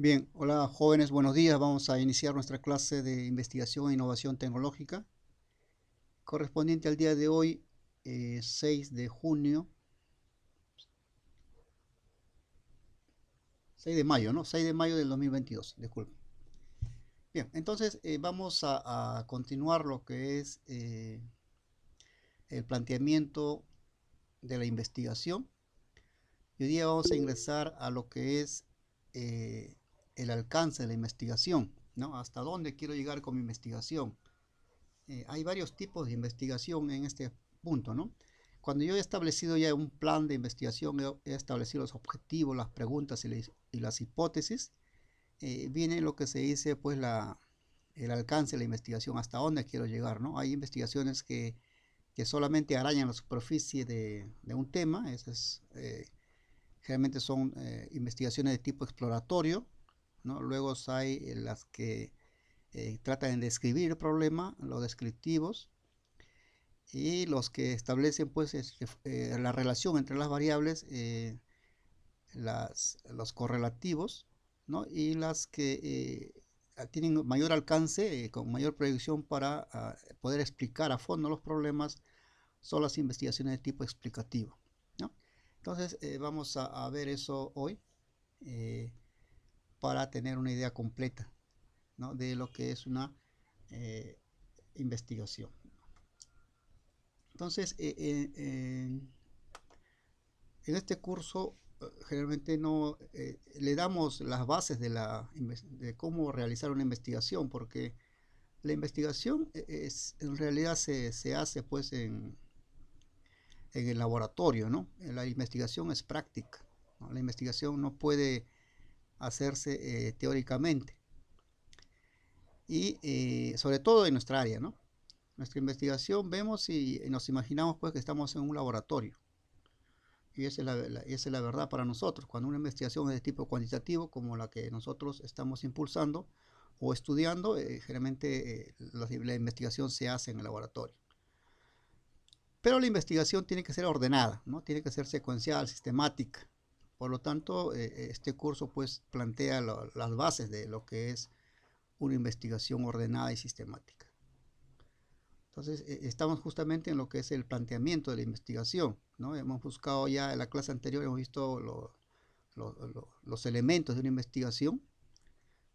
Bien, hola jóvenes, buenos días. Vamos a iniciar nuestra clase de investigación e innovación tecnológica correspondiente al día de hoy, 6 de junio, 6 de mayo, ¿no? 6 de mayo del 2022, disculpen. Bien, entonces vamos a continuar lo que es el planteamiento de la investigación. Y hoy día vamos a ingresar a lo que es eh, el alcance de la investigación, ¿no? ¿Hasta dónde quiero llegar con mi investigación? Hay varios tipos de investigación en este punto, ¿no? Cuando yo he establecido ya un plan de investigación, he establecido los objetivos, las preguntas y las hipótesis, viene lo que se dice, pues, el alcance de la investigación, hasta dónde quiero llegar, ¿no? Hay investigaciones que solamente arañan la superficie de un tema, esas generalmente son investigaciones de tipo exploratorio, ¿no? Luego hay las que tratan de describir el problema, los descriptivos, y los que establecen pues la relación entre las variables, los correlativos, ¿no? Y las que tienen mayor alcance, con mayor proyección para poder explicar a fondo los problemas, son las investigaciones de tipo explicativo, ¿no? Entonces vamos a ver eso hoy, eh, para tener una idea completa, ¿no? De lo que es una eh, investigación. Entonces, en este curso generalmente no le damos las bases de cómo realizar una investigación, porque la investigación en realidad se hace pues en el laboratorio, ¿no? La investigación es práctica, ¿no? La investigación no puede hacerse teóricamente y sobre todo en nuestra área, ¿no? Nuestra investigación vemos y nos imaginamos pues que estamos en un laboratorio. Y esa es la verdad para nosotros. Cuando una investigación es de tipo cuantitativo, como la que nosotros estamos impulsando o estudiando, generalmente la investigación se hace en el laboratorio. Pero la investigación tiene que ser ordenada, ¿no? Tiene que ser secuencial, sistemática. Por lo tanto, este curso pues plantea las bases de lo que es una investigación ordenada y sistemática. Entonces, estamos justamente en lo que es el planteamiento de la investigación, ¿no? Hemos buscado ya en la clase anterior, hemos visto los elementos de una investigación,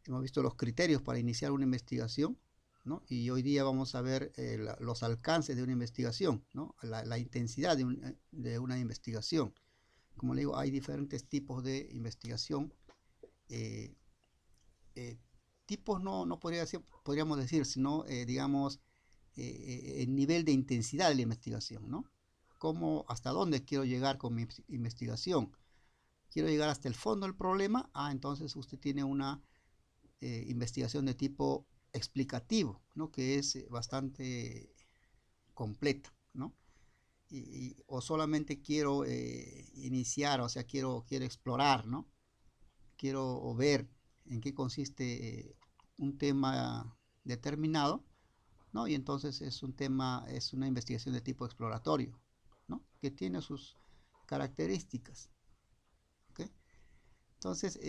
hemos visto los criterios para iniciar una investigación, ¿no? Y hoy día vamos a ver los alcances de una investigación, ¿no? La intensidad de una investigación. Como le digo, hay diferentes tipos de investigación. Eh, eh, Tipos no podríamos decir, sino, digamos, el nivel de intensidad de la investigación, ¿no? ¿Cómo, hasta dónde quiero llegar con mi investigación? ¿Quiero llegar hasta el fondo del problema? Entonces usted tiene una investigación de tipo explicativo, ¿no? Que es bastante completa, ¿no? O solamente quiero iniciar, o sea, quiero explorar, ¿no? Quiero ver en qué consiste un tema determinado, ¿no? Y entonces es un tema, es una investigación de tipo exploratorio, ¿no? Que tiene sus características, ¿ok? Entonces,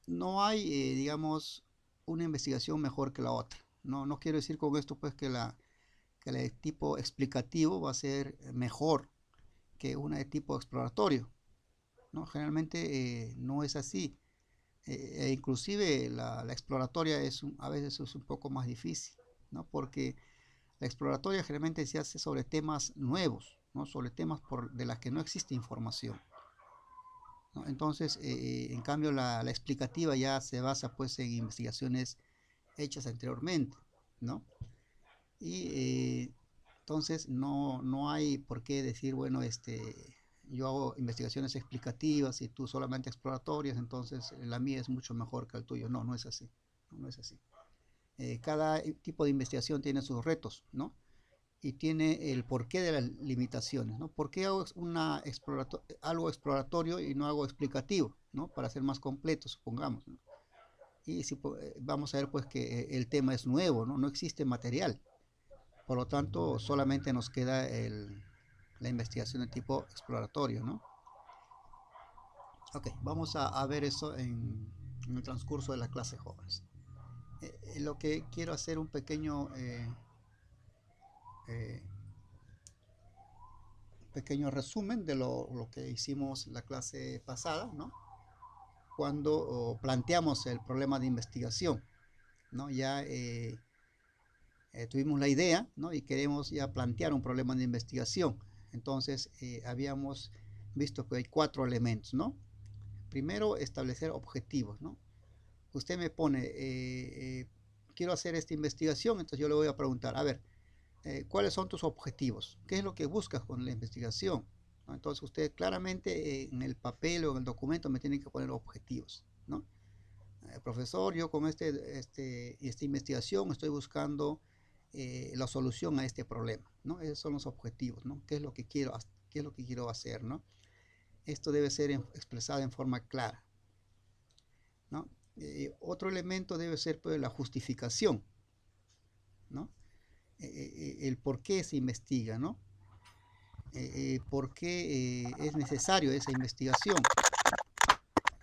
no hay, digamos, una investigación mejor que la otra. No quiero decir con esto, pues, que la de tipo explicativo va a ser mejor que una de tipo exploratorio, ¿no? Generalmente no es así. Inclusive la exploratoria a veces es un poco más difícil, ¿no? Porque la exploratoria generalmente se hace sobre temas nuevos, ¿no? Sobre temas de las que no existe información, ¿no? Entonces, en cambio, la explicativa ya se basa pues en investigaciones hechas anteriormente, ¿no? Y entonces no hay por qué decir, bueno, yo hago investigaciones explicativas y tú solamente exploratorias, entonces la mía es mucho mejor que el tuyo. No es así, no es así. Cada tipo de investigación tiene sus retos, ¿no? Y tiene el porqué de las limitaciones, ¿no? ¿Por qué hago algo exploratorio y no hago explicativo, ¿no? Para ser más completo, supongamos, ¿no? Y si vamos a ver pues que el tema es nuevo, ¿no? No existe material. Por lo tanto, solamente nos queda la investigación de tipo exploratorio, ¿no? Ok, vamos a ver eso en el transcurso de la clase jóvenes. Lo que quiero hacer un eh, pequeño resumen de lo que hicimos la clase pasada, ¿no? Cuando planteamos el problema de investigación, ¿no? Ya tuvimos la idea, ¿no? Y queremos ya plantear un problema de investigación. Entonces, habíamos visto que hay 4 elementos, ¿no? Primero, establecer objetivos, ¿no? Usted me pone, quiero hacer esta investigación, entonces yo le voy a preguntar, a ver, ¿cuáles son tus objetivos? ¿Qué es lo que buscas con la investigación? ¿No? Entonces usted claramente en el papel o en el documento me tiene que poner objetivos, ¿no? Profesor, yo con esta investigación estoy buscando la solución a este problema, ¿no? Esos son los objetivos, ¿no? ¿Qué es lo que quiero hacer, ¿no? Esto debe ser expresado en forma clara, ¿no? Otro elemento debe ser pues, la justificación, ¿no? El por qué se investiga, ¿no? Por qué es necesario esa investigación,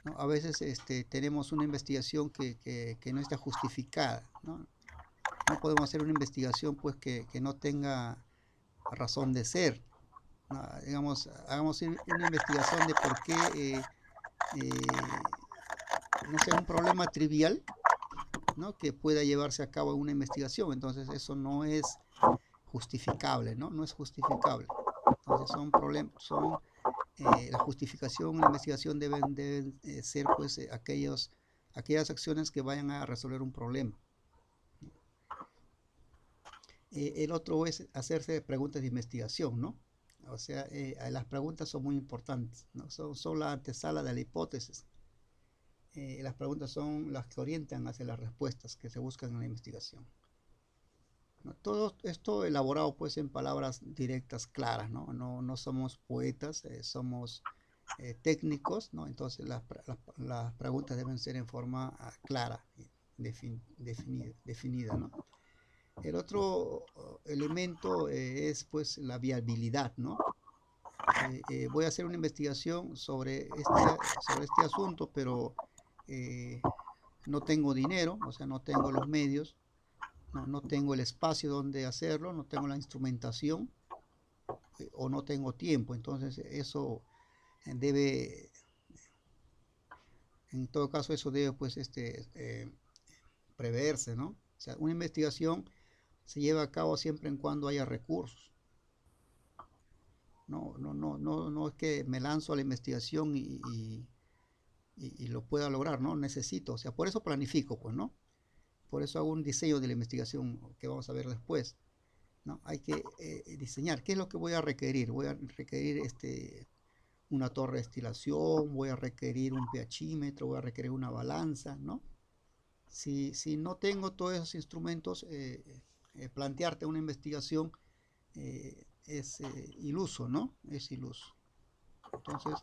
¿no? A veces tenemos una investigación que no está justificada, ¿no? No podemos hacer una investigación pues que no tenga razón de ser, ¿no? Digamos, hagamos una investigación de por qué, no sé, un problema trivial, ¿no? Que pueda llevarse a cabo una investigación, entonces eso no es justificable, ¿no? No es justificable. Entonces la justificación, la investigación deben ser pues aquellas acciones que vayan a resolver un problema. El otro es hacerse preguntas de investigación, ¿no? O sea, las preguntas son muy importantes, ¿no? Son la antesala de la hipótesis. Las preguntas son las que orientan hacia las respuestas que se buscan en la investigación, ¿no? Todo esto elaborado pues en palabras directas, claras, ¿no? No somos poetas, somos técnicos, ¿no? Entonces las preguntas deben ser en forma clara, definida, ¿no? El otro elemento es pues la viabilidad, ¿no? Voy a hacer una investigación sobre este asunto, pero no tengo dinero, o sea, no tengo los medios, no tengo el espacio donde hacerlo, no tengo la instrumentación o no tengo tiempo. Entonces eso debe, en todo caso, eso debe pues preverse, ¿no? O sea, una investigación se lleva a cabo siempre en cuando haya recursos. No es que me lanzo a la investigación y lo pueda lograr, ¿no? Necesito, o sea, por eso planifico, pues, ¿no? Por eso hago un diseño de la investigación que vamos a ver después, ¿no? Hay que diseñar qué es lo que voy a requerir. Voy a requerir una torre de destilación, voy a requerir un pHímetro, voy a requerir una balanza, ¿no? Si no tengo todos esos instrumentos, plantearte una investigación es iluso, ¿no? Es iluso. Entonces,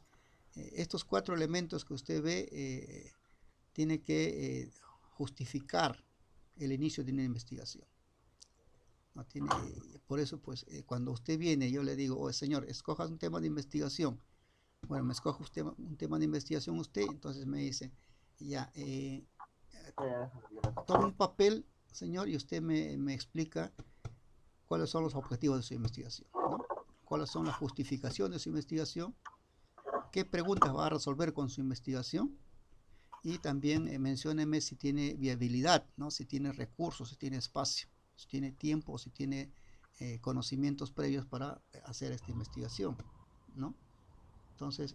estos 4 elementos que usted ve tiene que justificar el inicio de una investigación. No tiene, por eso, pues, cuando usted viene, yo le digo, oh, señor, escoja un tema de investigación. Bueno, me escoge usted un tema de investigación usted, entonces me dice, ya, toma un papel, señor, y usted me explica cuáles son los objetivos de su investigación, ¿no? Cuáles son las justificaciones de su investigación, qué preguntas va a resolver con su investigación y también mencióneme si tiene viabilidad, ¿no? Si tiene recursos, si tiene espacio, si tiene tiempo, si tiene conocimientos previos para hacer esta investigación, ¿no? Entonces,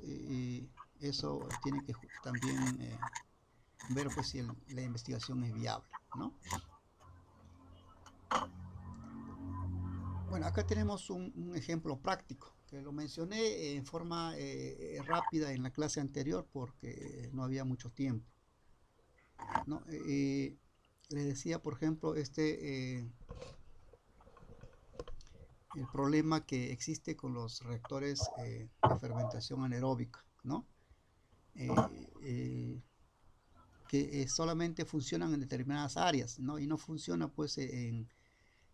eso tiene que también ver pues si la investigación es viable, ¿no? Bueno, acá tenemos un ejemplo práctico que lo mencioné en forma rápida en la clase anterior porque no había mucho tiempo, ¿no? Les decía, por ejemplo, el problema que existe con los reactores de fermentación anaeróbica, ¿no? Que solamente funcionan en determinadas áreas, ¿no? Y no funciona pues en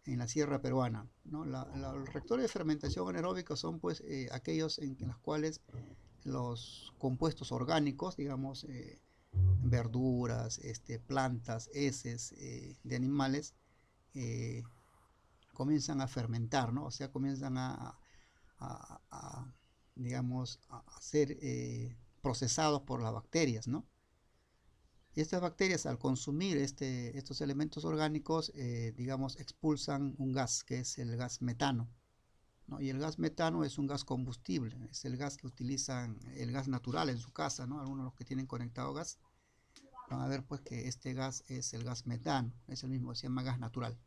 la sierra peruana, ¿no? Los reactores de fermentación anaeróbica son pues aquellos en los cuales los compuestos orgánicos, digamos, verduras, plantas, heces de animales, eh, comienzan a fermentar, ¿no? O sea, comienzan a, digamos, a ser procesados por las bacterias, ¿no? Y estas bacterias, al consumir estos elementos orgánicos, digamos, expulsan un gas, que es el gas metano, ¿no? Y el gas metano es un gas combustible, es el gas que utilizan, el gas natural en su casa, ¿no? Algunos de los que tienen conectado gas van a ver pues que este gas es el gas metano, es el mismo, se llama gas natural,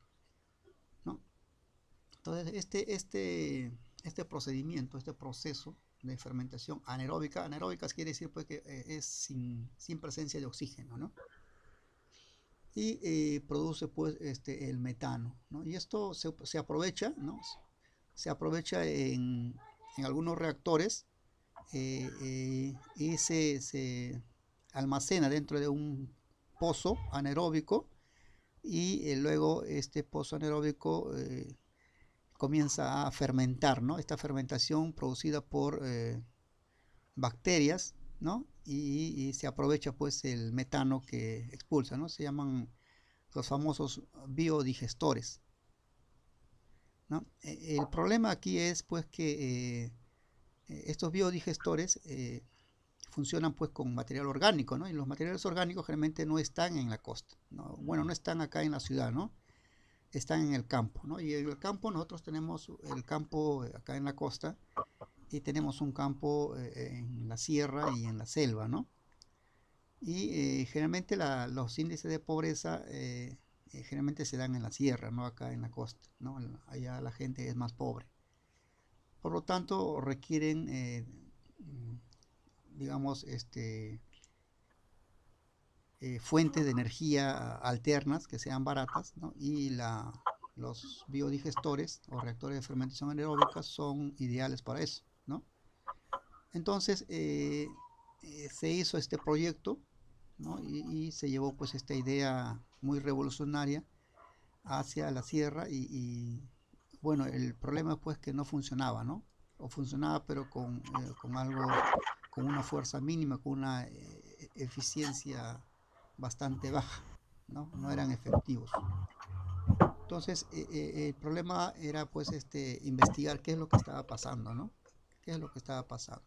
¿no? Entonces, este procedimiento, este proceso de fermentación anaeróbica, anaeróbica quiere decir pues que es sin presencia de oxígeno, ¿no? Y produce pues el metano, ¿no? Y esto se aprovecha, ¿no? Se aprovecha en algunos reactores y se almacena dentro de un pozo anaeróbico y luego este pozo anaeróbico comienza a fermentar, ¿no? Esta fermentación producida por bacterias, ¿no? Y se aprovecha pues el metano que expulsa, ¿no? Se llaman los famosos biodigestores, ¿no? El problema aquí es pues que estos biodigestores funcionan pues con material orgánico, ¿no? Y los materiales orgánicos generalmente no están en la costa, ¿no? Bueno, no están acá en la ciudad, ¿no? Están en el campo, ¿no? Y en el campo nosotros tenemos el campo acá en la costa y tenemos un campo en la sierra y en la selva, ¿no? Y generalmente los índices de pobreza generalmente se dan en la sierra, no acá en la costa, ¿no? Allá la gente es más pobre. Por lo tanto, requieren, digamos, fuentes de energía alternas que sean baratas, ¿no? Y los biodigestores o reactores de fermentación anaeróbica son ideales para eso, ¿no? Entonces se hizo este proyecto, ¿no? Y se llevó pues esta idea muy revolucionaria hacia la sierra bueno, el problema pues que no funcionaba, ¿no? O funcionaba pero con algo, con una fuerza mínima, con una eficiencia bastante baja, ¿no? No eran efectivos. Entonces, el problema era pues investigar qué es lo que estaba pasando, ¿no? ¿Qué es lo que estaba pasando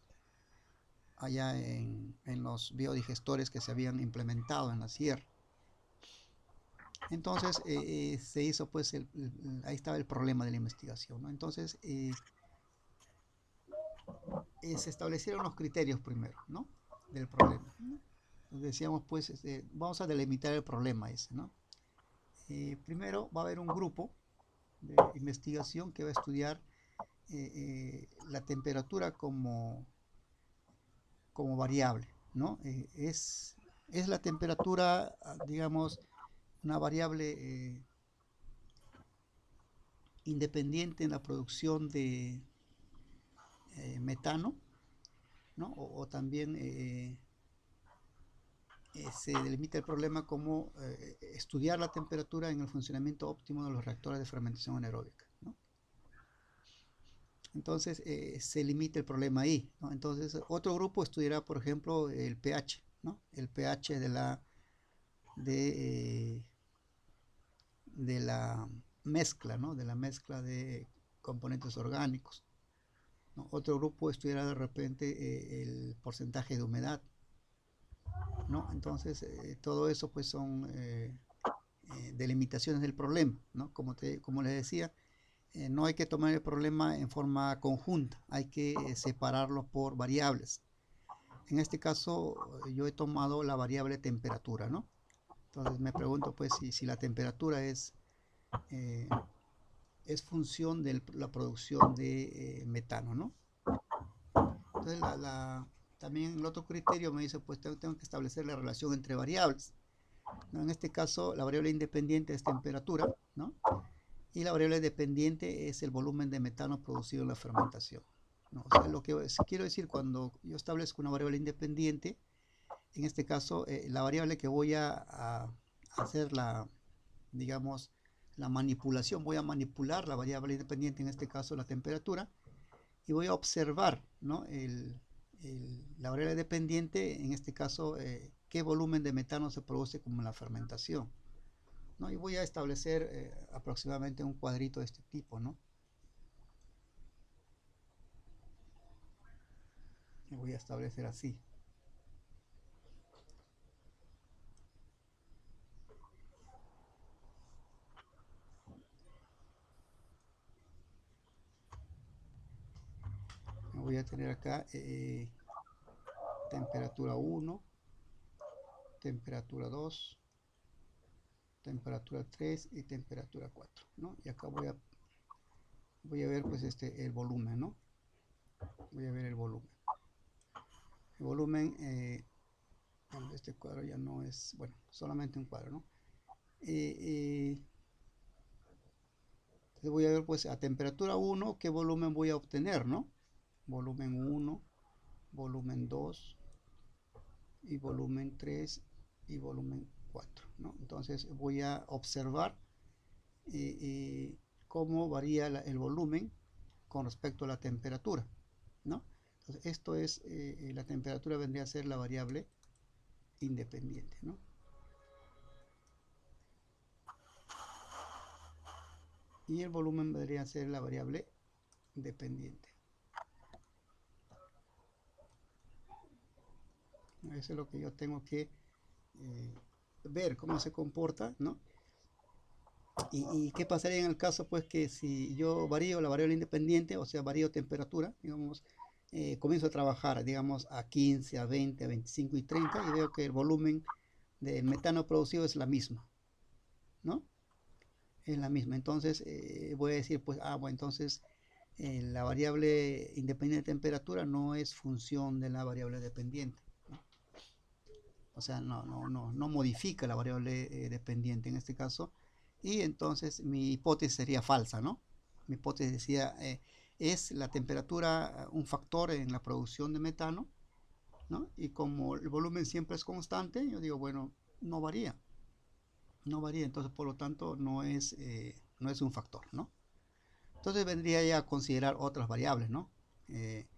allá en los biodigestores que se habían implementado en la sierra? Entonces, se hizo pues, ahí estaba el problema de la investigación, ¿no? Entonces, se establecieron los criterios primero, ¿no? Del problema. Decíamos pues, vamos a delimitar el problema ese, ¿no? Primero va a haber un grupo de investigación que va a estudiar la temperatura como variable, ¿no? Es la temperatura, digamos, una variable independiente en la producción de metano, ¿no? O también se delimita el problema como estudiar la temperatura en el funcionamiento óptimo de los reactores de fermentación anaeróbica, ¿no? Entonces se limita el problema ahí, ¿no? Entonces otro grupo estudiará, por ejemplo, el pH, ¿no? El pH de, de la mezcla, ¿no? De la mezcla de componentes orgánicos, ¿no? Otro grupo estudiará de repente el porcentaje de humedad, ¿no? Entonces todo eso pues son delimitaciones del problema, ¿no? Como les decía, no hay que tomar el problema en forma conjunta, hay que separarlo por variables. En este caso yo he tomado la variable temperatura, ¿no? Entonces me pregunto pues si la temperatura eh, es función de la producción de metano, ¿no? Entonces también el otro criterio me dice pues tengo que establecer la relación entre variables, ¿no? En este caso la variable independiente es temperatura, ¿no? Y la variable dependiente es el volumen de metano producido en la fermentación, ¿no? O sea, lo que quiero decir cuando yo establezco una variable independiente, en este caso la variable que voy a hacer digamos, la manipulación, voy a manipular la variable independiente, en este caso la temperatura, y voy a observar, ¿no? La variable dependiente, en este caso, qué volumen de metano se produce como la fermentación, ¿no? Y voy a establecer aproximadamente un cuadrito de este tipo, ¿no? Y voy a establecer así. Voy a tener acá temperatura 1, temperatura 2, temperatura 3 y temperatura 4, ¿no? Y acá voy a ver pues el volumen, ¿no? Voy a ver el volumen. El volumen, bueno, este cuadro ya no es, bueno, solamente un cuadro, ¿no? Entonces voy a ver pues a temperatura 1 qué volumen voy a obtener, ¿no? Volumen 1, volumen 2 y volumen 3 y volumen 4, ¿no? Entonces voy a observar cómo varía el volumen con respecto a la temperatura, ¿no? Entonces esto es, la temperatura vendría a ser la variable independiente, ¿no? Y el volumen vendría a ser la variable dependiente. Eso es lo que yo tengo que ver cómo se comporta, ¿no? Y qué pasaría en el caso, pues, que si yo varío la variable independiente, o sea, varío temperatura, digamos, comienzo a trabajar, digamos, a 15, a 20, a 25 y 30, y veo que el volumen de metano producido es la misma, ¿no? Es la misma. Entonces, voy a decir, pues, bueno, entonces la variable independiente de temperatura no es función de la variable dependiente, ¿no? O sea, no modifica la variable dependiente en este caso, y entonces mi hipótesis sería falsa, ¿no? Mi hipótesis decía, es la temperatura un factor en la producción de metano, ¿no? Y como el volumen siempre es constante, yo digo, bueno, no varía, no varía, entonces por lo tanto no es un factor, ¿no? Entonces vendría ya a considerar otras variables, ¿no? Eh,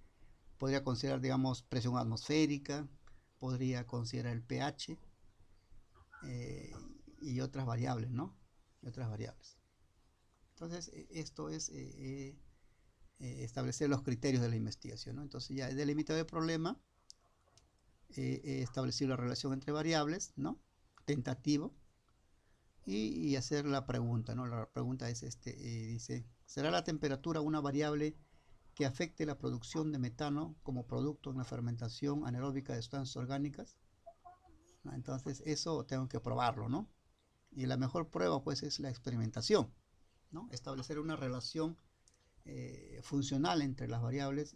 Podría considerar, digamos, presión atmosférica, podría considerar el pH, eh, y otras variables, ¿no? Y otras variables. Entonces, esto es establecer los criterios de la investigación, ¿no? Entonces, ya he delimitado el problema, he establecido la relación entre variables, ¿no? Tentativo, y hacer la pregunta, ¿no? La pregunta es, dice, ¿será la temperatura una variable que afecte la producción de metano como producto en la fermentación anaeróbica de sustancias orgánicas? ¿No? Entonces, eso tengo que probarlo, ¿no? Y la mejor prueba, pues, es la experimentación, ¿no? Establecer una relación funcional entre las variables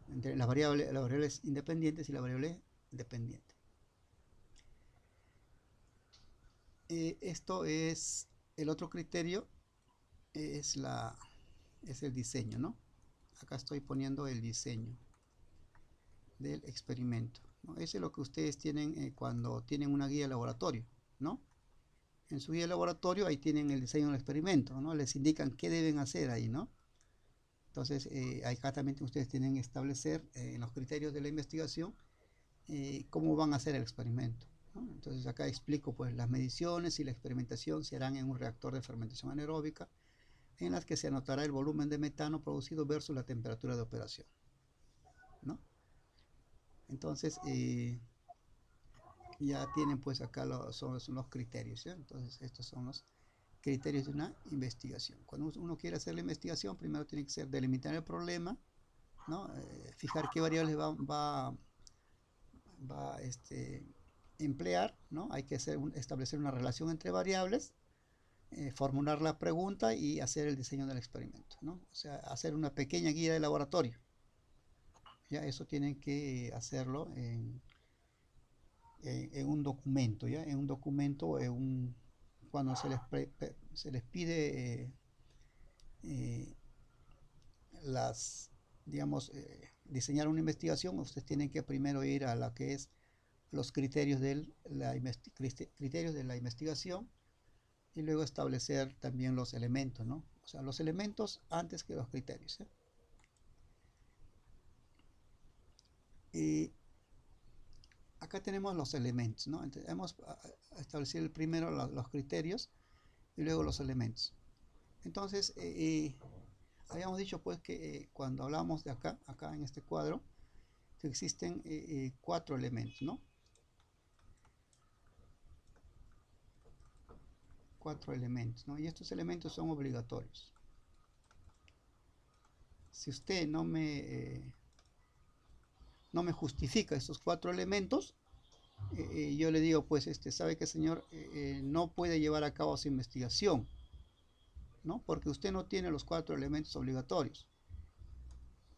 entre las variables independientes y la variable dependiente. Esto es el otro criterio, es el diseño, ¿no? Acá estoy poniendo el diseño del experimento, ¿no? Ese es lo que ustedes tienen cuando tienen una guía de laboratorio, ¿no? En su guía de laboratorio ahí tienen el diseño del experimento, ¿no? Les indican qué deben hacer ahí, ¿no? Entonces, acá también ustedes tienen que establecer en los criterios de la investigación cómo van a hacer el experimento, ¿no? Entonces, acá explico, pues, las mediciones y la experimentación se harán en un reactor de fermentación anaeróbica en las que se anotará el volumen de metano producido versus la temperatura de operación, ¿no? Entonces, ya tienen, pues, acá son los criterios, ¿sí? Entonces, estos son los criterios de una investigación. Cuando uno quiere hacer la investigación, primero tiene que ser delimitar el problema, ¿no? Fijar qué variables va a emplear, ¿no? Hay que establecer una relación entre variables, formular la pregunta y hacer el diseño del experimento, ¿no? O sea, hacer una pequeña guía de laboratorio. Ya eso tienen que hacerlo en un documento, ¿ya? En un documento, cuando se les pide eh, digamos, diseñar una investigación, ustedes tienen que primero ir a la que es los criterios de la investigación y luego establecer también los elementos, ¿no? O sea, los elementos antes que los criterios, ¿eh? Y acá tenemos los elementos, ¿no? Entonces, hemos establecido el primero los criterios y luego los elementos. Entonces, habíamos dicho pues que cuando hablamos de acá en este cuadro, que existen 4 elementos, ¿no? 4 elementos, ¿no? Y estos elementos son obligatorios. Si usted no me justifica estos 4 elementos, yo le digo, pues, ¿sabe qué, señor? No puede llevar a cabo su investigación, ¿no? Porque usted no tiene los 4 elementos obligatorios,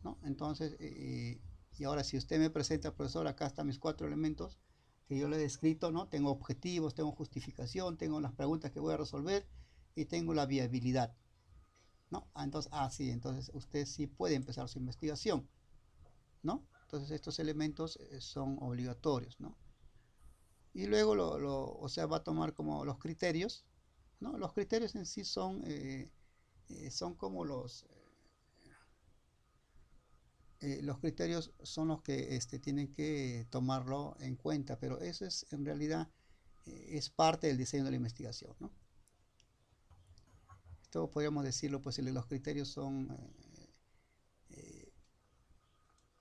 ¿no? Entonces, y ahora si usted me presenta, profesor, acá están mis 4 elementos que yo le he descrito, ¿no? Tengo objetivos, tengo justificación, tengo las preguntas que voy a resolver y tengo la viabilidad, ¿no? Entonces, sí, entonces usted sí puede empezar su investigación, ¿no? Entonces estos elementos son obligatorios, ¿no? Y luego, o sea, va a tomar como los criterios, ¿no? Los criterios en sí son como los criterios son los que tienen que tomarlo en cuenta, pero eso es en realidad es parte del diseño de la investigación, ¿no? Esto podríamos decirlo, pues los criterios son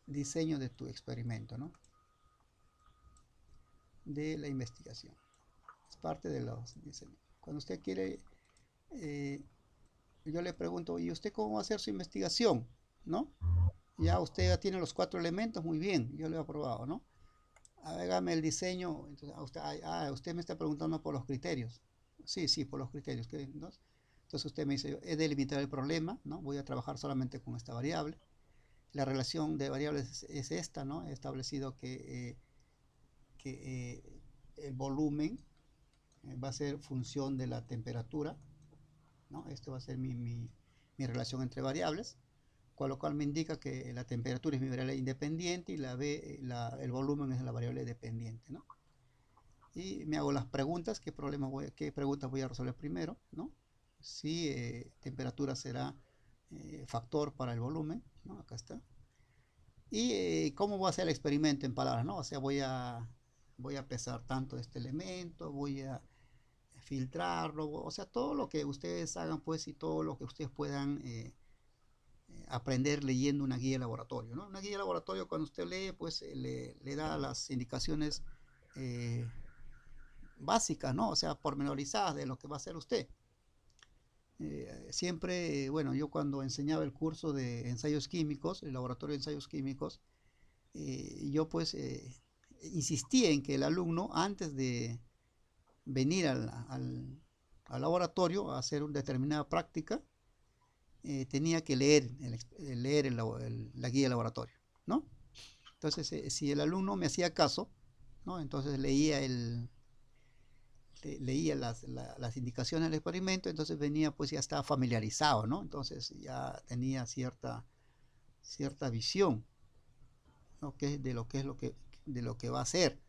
diseño de tu experimento, ¿no? De la investigación. Es parte de los diseños. Cuando usted quiere, yo le pregunto, ¿y usted cómo va a hacer su investigación? ¿No? Ya usted ya tiene los 4 elementos, muy bien, yo lo he aprobado, ¿no? Hágame el diseño. Entonces, usted me está preguntando por los criterios. Sí, sí, por los criterios. Entonces usted me dice, he de delimitar el problema, ¿no? Voy a trabajar solamente con esta variable. La relación de variables es esta, ¿no? He establecido que el volumen va a ser función de la temperatura, ¿no? Esto va a ser mi relación entre variables, con lo cual me indica que la temperatura es mi variable independiente y el volumen es la variable dependiente, ¿no? Y me hago las preguntas, qué preguntas voy a resolver primero, ¿no? Si temperatura será factor para el volumen, ¿no? Acá está. Y cómo voy a hacer el experimento en palabras, ¿no? O sea, voy a pesar tanto este elemento, voy a filtrarlo, o sea, todo lo que ustedes hagan, pues, y todo lo que ustedes puedan aprender leyendo una guía de laboratorio, ¿no? Una guía de laboratorio, cuando usted lee, pues, le da las indicaciones básicas, ¿no? O sea, pormenorizadas de lo que va a hacer usted. Siempre, bueno, yo cuando enseñaba el curso de ensayos químicos, el laboratorio de ensayos químicos, yo pues insistía en que el alumno, antes de venir al laboratorio a hacer una determinada práctica, tenía que leer la guía de laboratorio, ¿no? Entonces, si el alumno me hacía caso, ¿no? Entonces leía las indicaciones del experimento, entonces venía, pues ya estaba familiarizado, ¿no? Entonces ya tenía cierta visión, ¿no? De lo que es de lo que va a hacer.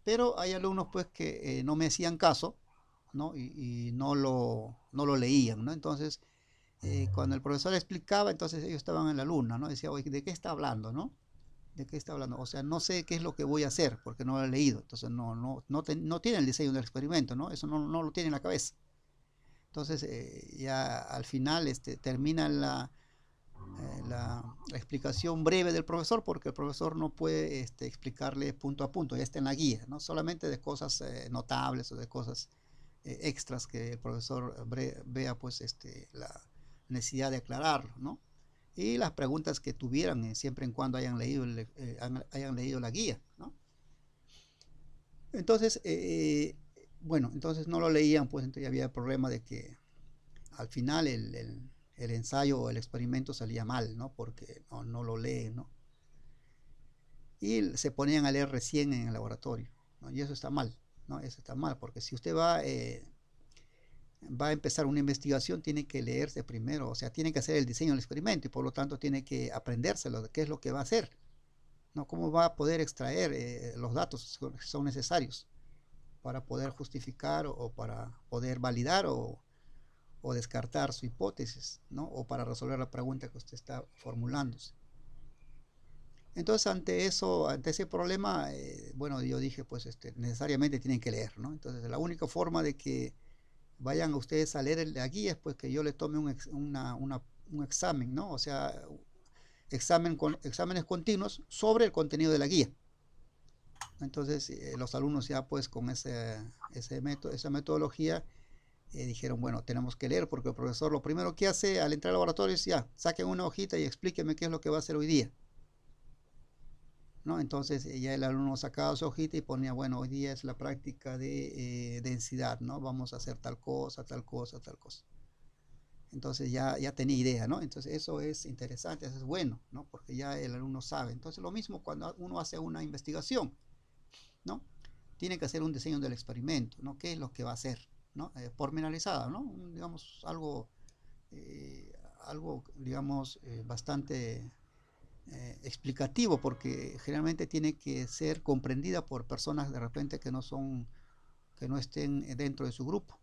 Pero hay alumnos pues que no me hacían caso, ¿no? Y no lo leían, ¿no? Entonces, cuando el profesor explicaba, entonces ellos estaban en la luna, ¿no? Decía, oye, ¿de qué está hablando, no? ¿De qué está hablando? O sea, no sé qué es lo que voy a hacer porque no lo he leído. Entonces, no tiene el diseño del experimento, ¿no? Eso no lo tiene en la cabeza. Entonces, ya al final termina la explicación breve del profesor, porque el profesor no puede explicarle punto a punto, ya está en la guía, ¿no? Solamente de cosas notables o de cosas extras que el profesor vea pues la necesidad de aclararlo, ¿no? Y las preguntas que tuvieran siempre en cuando hayan leído la guía, ¿no? Entonces, bueno, entonces no lo leían, pues entonces había el problema de que al final el ensayo o el experimento salía mal, ¿no? Porque no lo leen, ¿no? Y se ponían a leer recién en el laboratorio, ¿no? Y eso está mal, ¿no? Eso está mal, porque si usted va a empezar una investigación, tiene que leerse primero, o sea, tiene que hacer el diseño del experimento y por lo tanto tiene que aprendérselo, de qué es lo que va a hacer, ¿no? Cómo va a poder extraer los datos que son necesarios para poder justificar o para poder validar o descartar su hipótesis, ¿no? O para resolver la pregunta que usted está formulándose. Entonces, ante eso, ante ese problema, bueno, yo dije, pues necesariamente tienen que leer, ¿no? Entonces, la única forma de que vayan ustedes a leer la guía es pues que yo le tome un examen, ¿no? O sea, exámenes continuos sobre el contenido de la guía. Entonces, los alumnos ya pues con ese método, esa metodología dijeron, bueno, tenemos que leer porque el profesor lo primero que hace al entrar al laboratorio es ya, saquen una hojita y explíquenme qué es lo que va a hacer hoy día. ¿No? Entonces ya el alumno sacaba su hojita y ponía, bueno, hoy día es la práctica de densidad, ¿no? Vamos a hacer tal cosa, tal cosa, tal cosa. Entonces ya tenía idea, ¿no? Entonces eso es interesante, eso es bueno, ¿no? Porque ya el alumno sabe. Entonces lo mismo cuando uno hace una investigación, ¿no? Tiene que hacer un diseño del experimento, ¿no? ¿Qué es lo que va a hacer? ¿No? Pormenorizado, ¿no? Digamos, algo digamos, bastante explicativo, porque generalmente tiene que ser comprendida por personas de repente que no estén dentro de su grupo,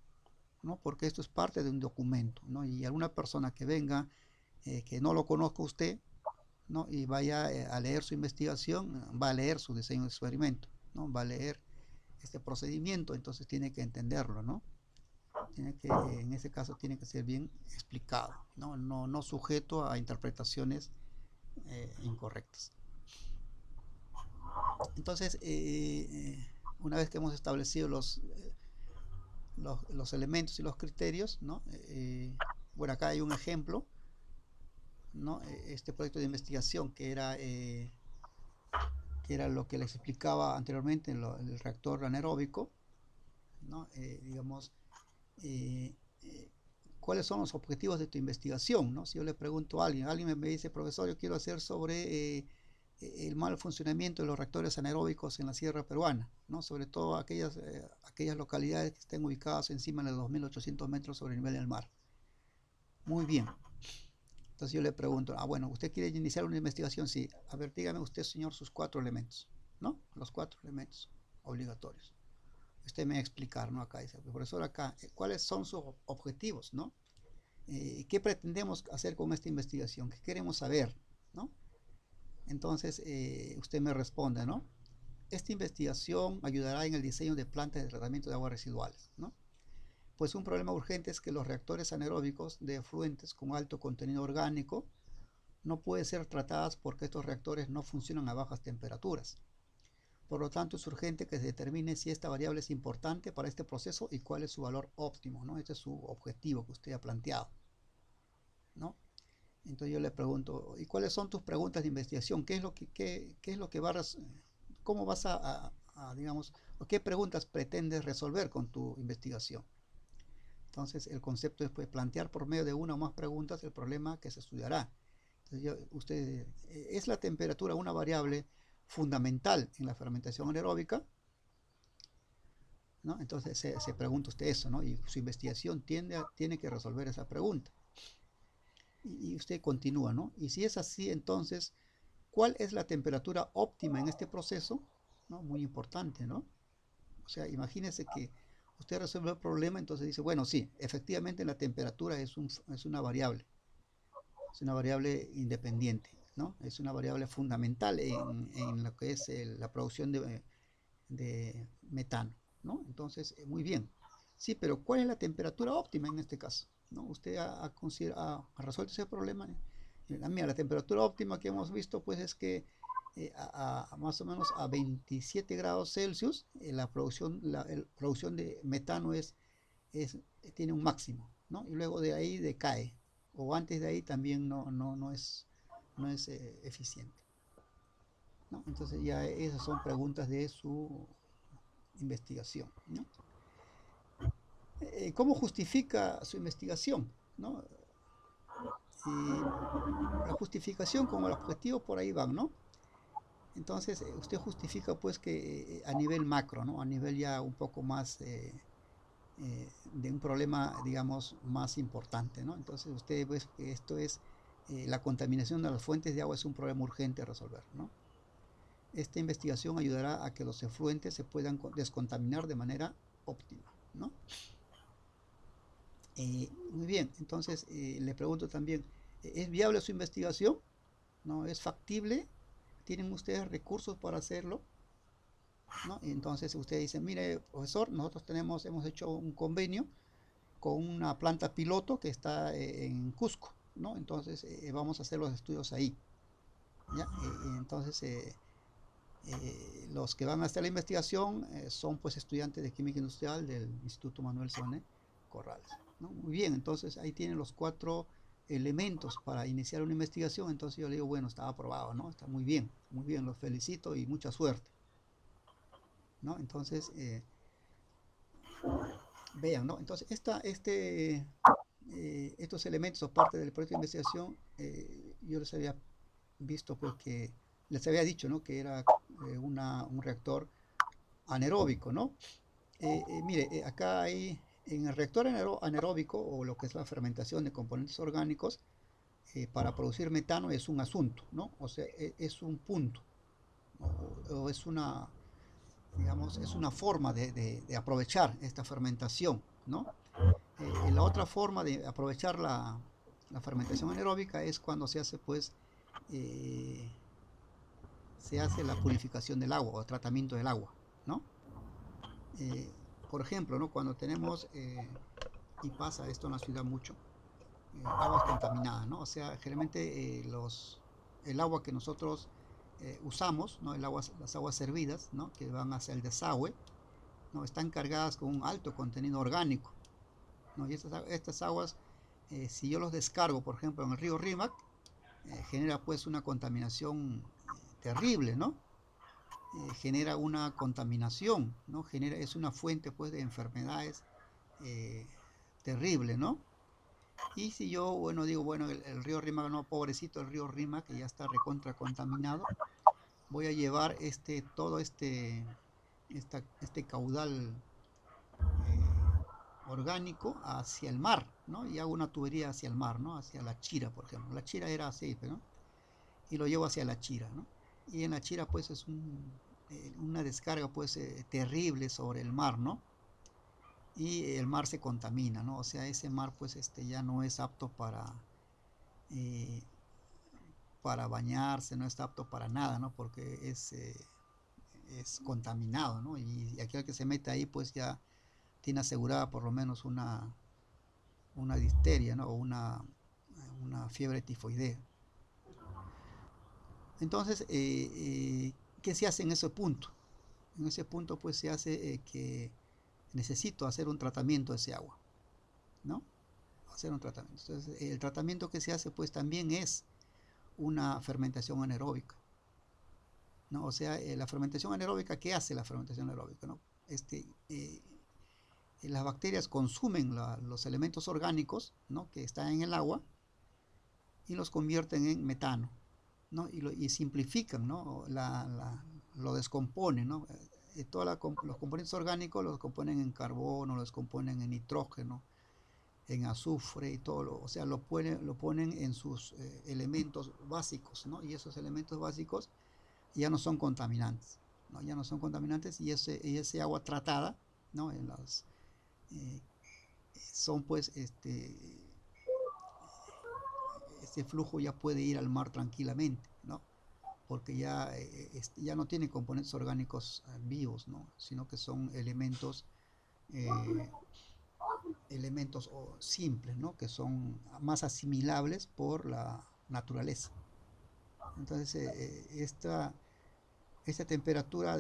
¿no? Porque esto es parte de un documento, ¿no? Y alguna persona que venga, que no lo conozca usted, ¿no? Y vaya a leer su investigación, va a leer su diseño de experimento, ¿no? Va a leer este procedimiento, entonces tiene que entenderlo, ¿no? En ese caso tiene que ser bien explicado, ¿no? No sujeto a interpretaciones incorrectas. Entonces, una vez que hemos establecido los elementos y los criterios, ¿no? Bueno, acá hay un ejemplo, ¿no? Este proyecto de investigación que era lo que les explicaba anteriormente, el reactor anaeróbico, ¿no? Digamos, eh, eh, ¿cuáles son los objetivos de tu investigación? ¿No? Si yo le pregunto a alguien me dice, profesor, yo quiero hacer sobre el mal funcionamiento de los reactores anaeróbicos en la sierra peruana, ¿no? Sobre todo aquellas localidades que estén ubicadas encima de los 2.800 metros sobre el nivel del mar. Muy bien. Entonces yo le pregunto, bueno, ¿usted quiere iniciar una investigación? Sí. A ver, dígame usted, señor, sus 4 elementos, ¿no? Los 4 elementos obligatorios. Usted me va a explicar, ¿no? Acá dice, profesor, acá, ¿cuáles son sus objetivos, ¿no? ¿Qué pretendemos hacer con esta investigación? ¿Qué queremos saber, ¿no? Entonces, usted me responde, ¿no? Esta investigación ayudará en el diseño de plantas de tratamiento de aguas residuales, ¿no? Pues un problema urgente es que los reactores anaeróbicos de efluentes con alto contenido orgánico no pueden ser tratadas porque estos reactores no funcionan a bajas temperaturas. Por lo tanto, es urgente que se determine si esta variable es importante para este proceso y cuál es su valor óptimo, ¿no? Este es su objetivo que usted ha planteado, ¿no? Entonces yo le pregunto, ¿y cuáles son tus preguntas de investigación? ¿Qué es lo que cómo vas digamos, o qué preguntas pretendes resolver con tu investigación? Entonces el concepto es pues, plantear por medio de una o más preguntas el problema que se estudiará. Entonces ¿es la temperatura una variable fundamental en la fermentación anaeróbica? ¿No? Entonces se pregunta usted eso, ¿no? Y su investigación tiene que resolver esa pregunta. Y usted continúa, ¿no? Y si es así, entonces, ¿cuál es la temperatura óptima en este proceso? ¿No? Muy importante, ¿no? O sea, imagínese que usted resuelve el problema, entonces dice, bueno, sí, efectivamente la temperatura es una variable independiente, ¿no? Es una variable fundamental en lo que es la producción de metano, ¿no? Entonces, muy bien. Sí, pero ¿cuál es la temperatura óptima en este caso? ¿No? Usted ha resuelto ese problema. Mira, la temperatura óptima que hemos visto pues es que más o menos a 27 grados Celsius la producción de metano tiene un máximo, ¿no? Y luego de ahí decae, o antes de ahí también no es eficiente, ¿no? Entonces ya esas son preguntas de su investigación, ¿no? ¿Cómo justifica su investigación? ¿No? La justificación como el objetivo por ahí van, ¿no? Entonces, usted justifica pues que a nivel macro, ¿no? A nivel ya un poco más de un problema, digamos, más importante, ¿no? Entonces, usted pues que esto es la contaminación de las fuentes de agua es un problema urgente a resolver, ¿no? Esta investigación ayudará a que los efluentes se puedan descontaminar de manera óptima, ¿no? Muy bien, entonces le pregunto también, ¿es viable su investigación? ¿No? ¿Es factible? ¿tienen ustedes recursos para hacerlo? ¿No? Y entonces ustedes dicen, mire, profesor, nosotros hemos hecho un convenio con una planta piloto que está en Cusco, ¿no? Entonces vamos a hacer los estudios ahí, ¿ya? Entonces los que van a hacer la investigación son pues estudiantes de química industrial del Instituto Manuel Soné Corrales, ¿no? Muy bien, entonces ahí tienen los 4 elementos para iniciar una investigación. Entonces yo le digo, bueno, está aprobado, ¿no? Está muy bien, los felicito y mucha suerte, ¿no? Entonces vean, ¿no? Entonces estos elementos o parte del proyecto de investigación, yo les había visto pues que les había dicho, ¿no? Que era un reactor anaeróbico, ¿no? Mire, acá hay en el reactor anaeróbico, o lo que es la fermentación de componentes orgánicos, para producir metano es un asunto, ¿no? O sea, es un punto, ¿no? O es una, digamos, es una forma de aprovechar esta fermentación, ¿no? La otra forma de aprovechar la fermentación anaeróbica es cuando se hace, pues, eh, se hace la purificación del agua o tratamiento del agua, ¿no? Eh, por ejemplo, ¿no? Cuando tenemos, y pasa esto en la ciudad mucho, aguas contaminadas, ¿no? O sea, generalmente el agua que nosotros usamos, ¿no? Las aguas servidas, ¿no? Que van hacia el desagüe, ¿no? Están cargadas con un alto contenido orgánico, ¿no? Y estas aguas, si yo los descargo, por ejemplo, en el río Rímac, genera pues una contaminación terrible, ¿no? Genera una contaminación, ¿no? Es una fuente pues de enfermedades eh, terrible, ¿no? Y si yo, bueno, digo, bueno, el río Rímac, no, pobrecito el río Rímac, que ya está recontra contaminado, voy a llevar este caudal eh, orgánico hacia el mar, ¿no? Y hago una tubería hacia el mar, ¿no? Hacia la Chira, por ejemplo. La Chira era así, ¿no? Y lo llevo hacia la Chira, ¿no? Y en la Chira, pues, es una descarga, pues, terrible sobre el mar, ¿no? Y el mar se contamina, ¿no? O sea, ese mar, pues, ya no es apto eh, para bañarse, no está apto para nada, ¿no? Porque es contaminado, ¿no? Y aquel que se mete ahí, pues, ya tiene asegurada por lo menos una difteria, ¿no? O una fiebre tifoidea. Entonces, ¿qué se hace en ese punto? En ese punto, pues, se hace que necesito hacer un tratamiento de ese agua, ¿no? Hacer un tratamiento. Entonces, el tratamiento que se hace, pues, también es una fermentación anaeróbica, ¿no? O sea, la fermentación anaeróbica, ¿qué hace la fermentación anaeróbica, no? Las bacterias consumen los elementos orgánicos, ¿no? Que están en el agua y los convierten en metano, ¿no? Y simplifican, ¿no? Lo descomponen, ¿no? Los componentes orgánicos los componen en carbono, los componen en nitrógeno, en azufre y todo, o sea, lo ponen en sus elementos básicos, ¿no? Y esos elementos básicos ya no son contaminantes, ¿no? Ya no son contaminantes, y ese agua tratada, ¿no? Eh, son pues este flujo ya puede ir al mar tranquilamente, ¿no? Porque ya no tiene componentes orgánicos vivos, ¿no? Sino que son eh, elementos simples, ¿no? Que son más asimilables por la naturaleza. Entonces, esta temperatura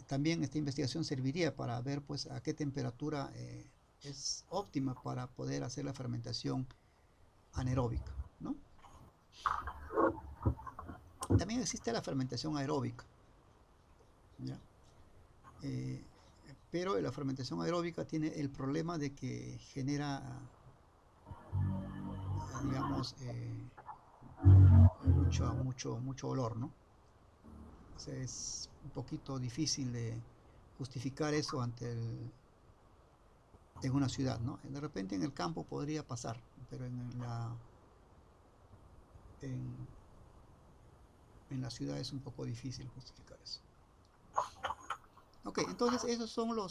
también esta investigación serviría para ver pues a qué temperatura es óptima para poder hacer la fermentación anaeróbica, ¿no? También existe la fermentación aeróbica, ¿ya? Eh, pero la fermentación aeróbica tiene el problema de que genera, digamos, mucho olor, ¿no? O sea, es un poquito difícil de justificar eso en una ciudad, ¿no? De repente en el campo podría pasar, pero en, en la ciudad es un poco difícil justificar eso. Ok, entonces esos son lo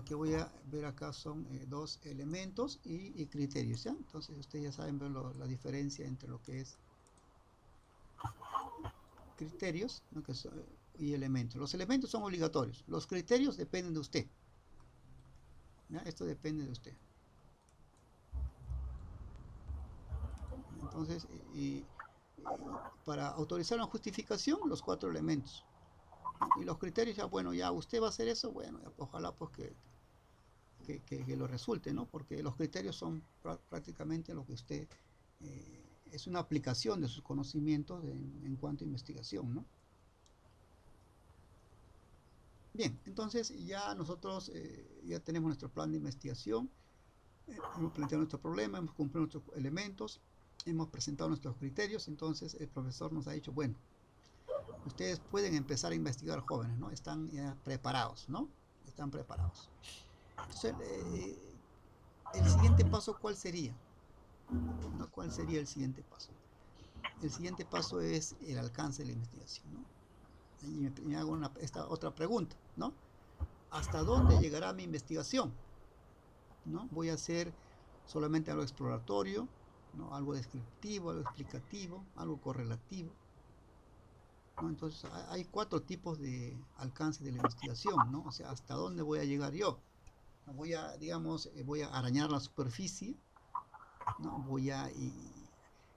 que voy a ver acá son 2 elementos y criterios, ¿ya? Entonces ustedes ya saben ver la diferencia entre lo que es criterios, ¿no? Y elementos. Los elementos son obligatorios. Los criterios dependen de usted. ¿Ya? Esto depende de usted. Entonces, para autorizar una justificación, los 4 elementos. Y los criterios, ya bueno, ya usted va a hacer eso, bueno, ojalá pues que lo resulte, ¿no? Porque los criterios son prácticamente lo que usted, es una aplicación de sus conocimientos en cuanto a investigación, ¿no? Bien, entonces ya nosotros ya tenemos nuestro plan de investigación, hemos planteado nuestro problema, hemos cumplido nuestros elementos, hemos presentado nuestros criterios, entonces el profesor nos ha dicho, bueno, ustedes pueden empezar a investigar jóvenes, ¿no? Están ya preparados, ¿no? Están preparados. Entonces, el siguiente paso, ¿cuál sería? ¿No? ¿Cuál sería el siguiente paso? El siguiente paso es el alcance de la investigación, ¿no? Y me hago esta otra pregunta, ¿no? ¿Hasta dónde llegará mi investigación? ¿No? Voy a hacer solamente algo exploratorio, ¿no? Algo descriptivo, algo explicativo, algo correlativo, ¿no? Entonces hay 4 tipos de alcance de la investigación, ¿no? O sea, ¿hasta dónde voy a llegar yo? Voy a, digamos, voy a arañar la superficie, ¿no? Voy a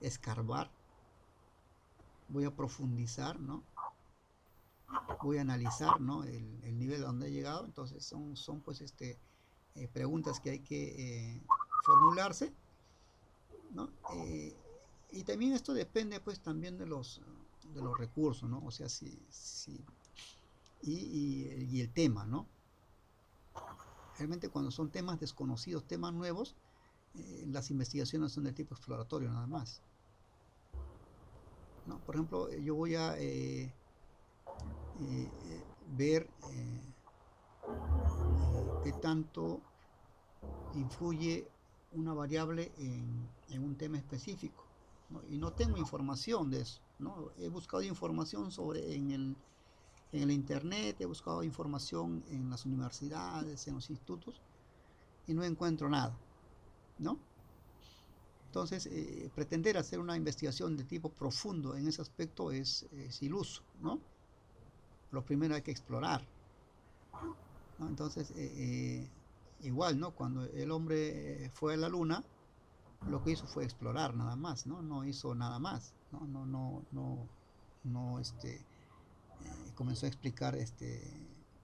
escarbar, voy a profundizar, ¿no? Voy a analizar, ¿no? el nivel a donde he llegado. Entonces son pues preguntas que hay que formularse, ¿no? Y también esto depende pues también de los recursos, ¿no? O sea, y el tema, ¿no? Realmente cuando son temas desconocidos, temas nuevos, las investigaciones son de tipo exploratorio nada más, ¿no? Por ejemplo, yo voy a ver qué tanto influye una variable en un tema específico, ¿no? Y no tengo información de eso, ¿no? He buscado información en el internet, he buscado información en las universidades, en los institutos, y no encuentro nada, ¿no? Entonces, pretender hacer una investigación de tipo profundo en ese aspecto es iluso, ¿no? Lo primero hay que explorar, ¿no? Entonces, igual, ¿no? Cuando el hombre fue a la luna, lo que hizo fue explorar nada más, ¿no? No hizo nada más, ¿no? No comenzó a explicar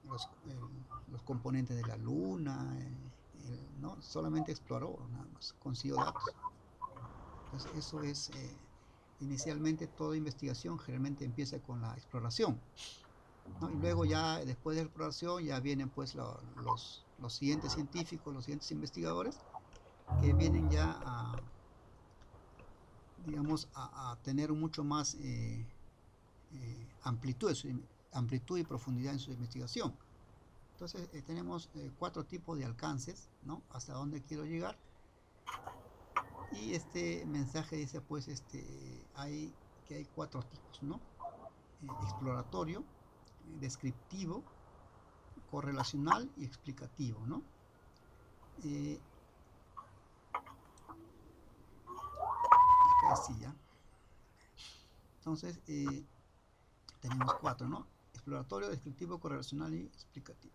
los componentes de la luna, ¿no? Solamente exploró, nada más, consiguió datos. Entonces, eso es, inicialmente toda investigación generalmente empieza con la exploración, ¿no? Y luego ya, después de la exploración, ya vienen pues los siguientes científicos, los siguientes investigadores, que vienen ya digamos, a tener mucho más amplitud, amplitud y profundidad en su investigación. Entonces, tenemos 4 tipos de alcances, ¿no? Hasta dónde quiero llegar. Y este mensaje dice, pues, hay 4 tipos, ¿no? Exploratorio, descriptivo, correlacional y explicativo, ¿no? Acá sí, ya. Entonces, tenemos 4, ¿no? Exploratorio, descriptivo, correlacional y explicativo.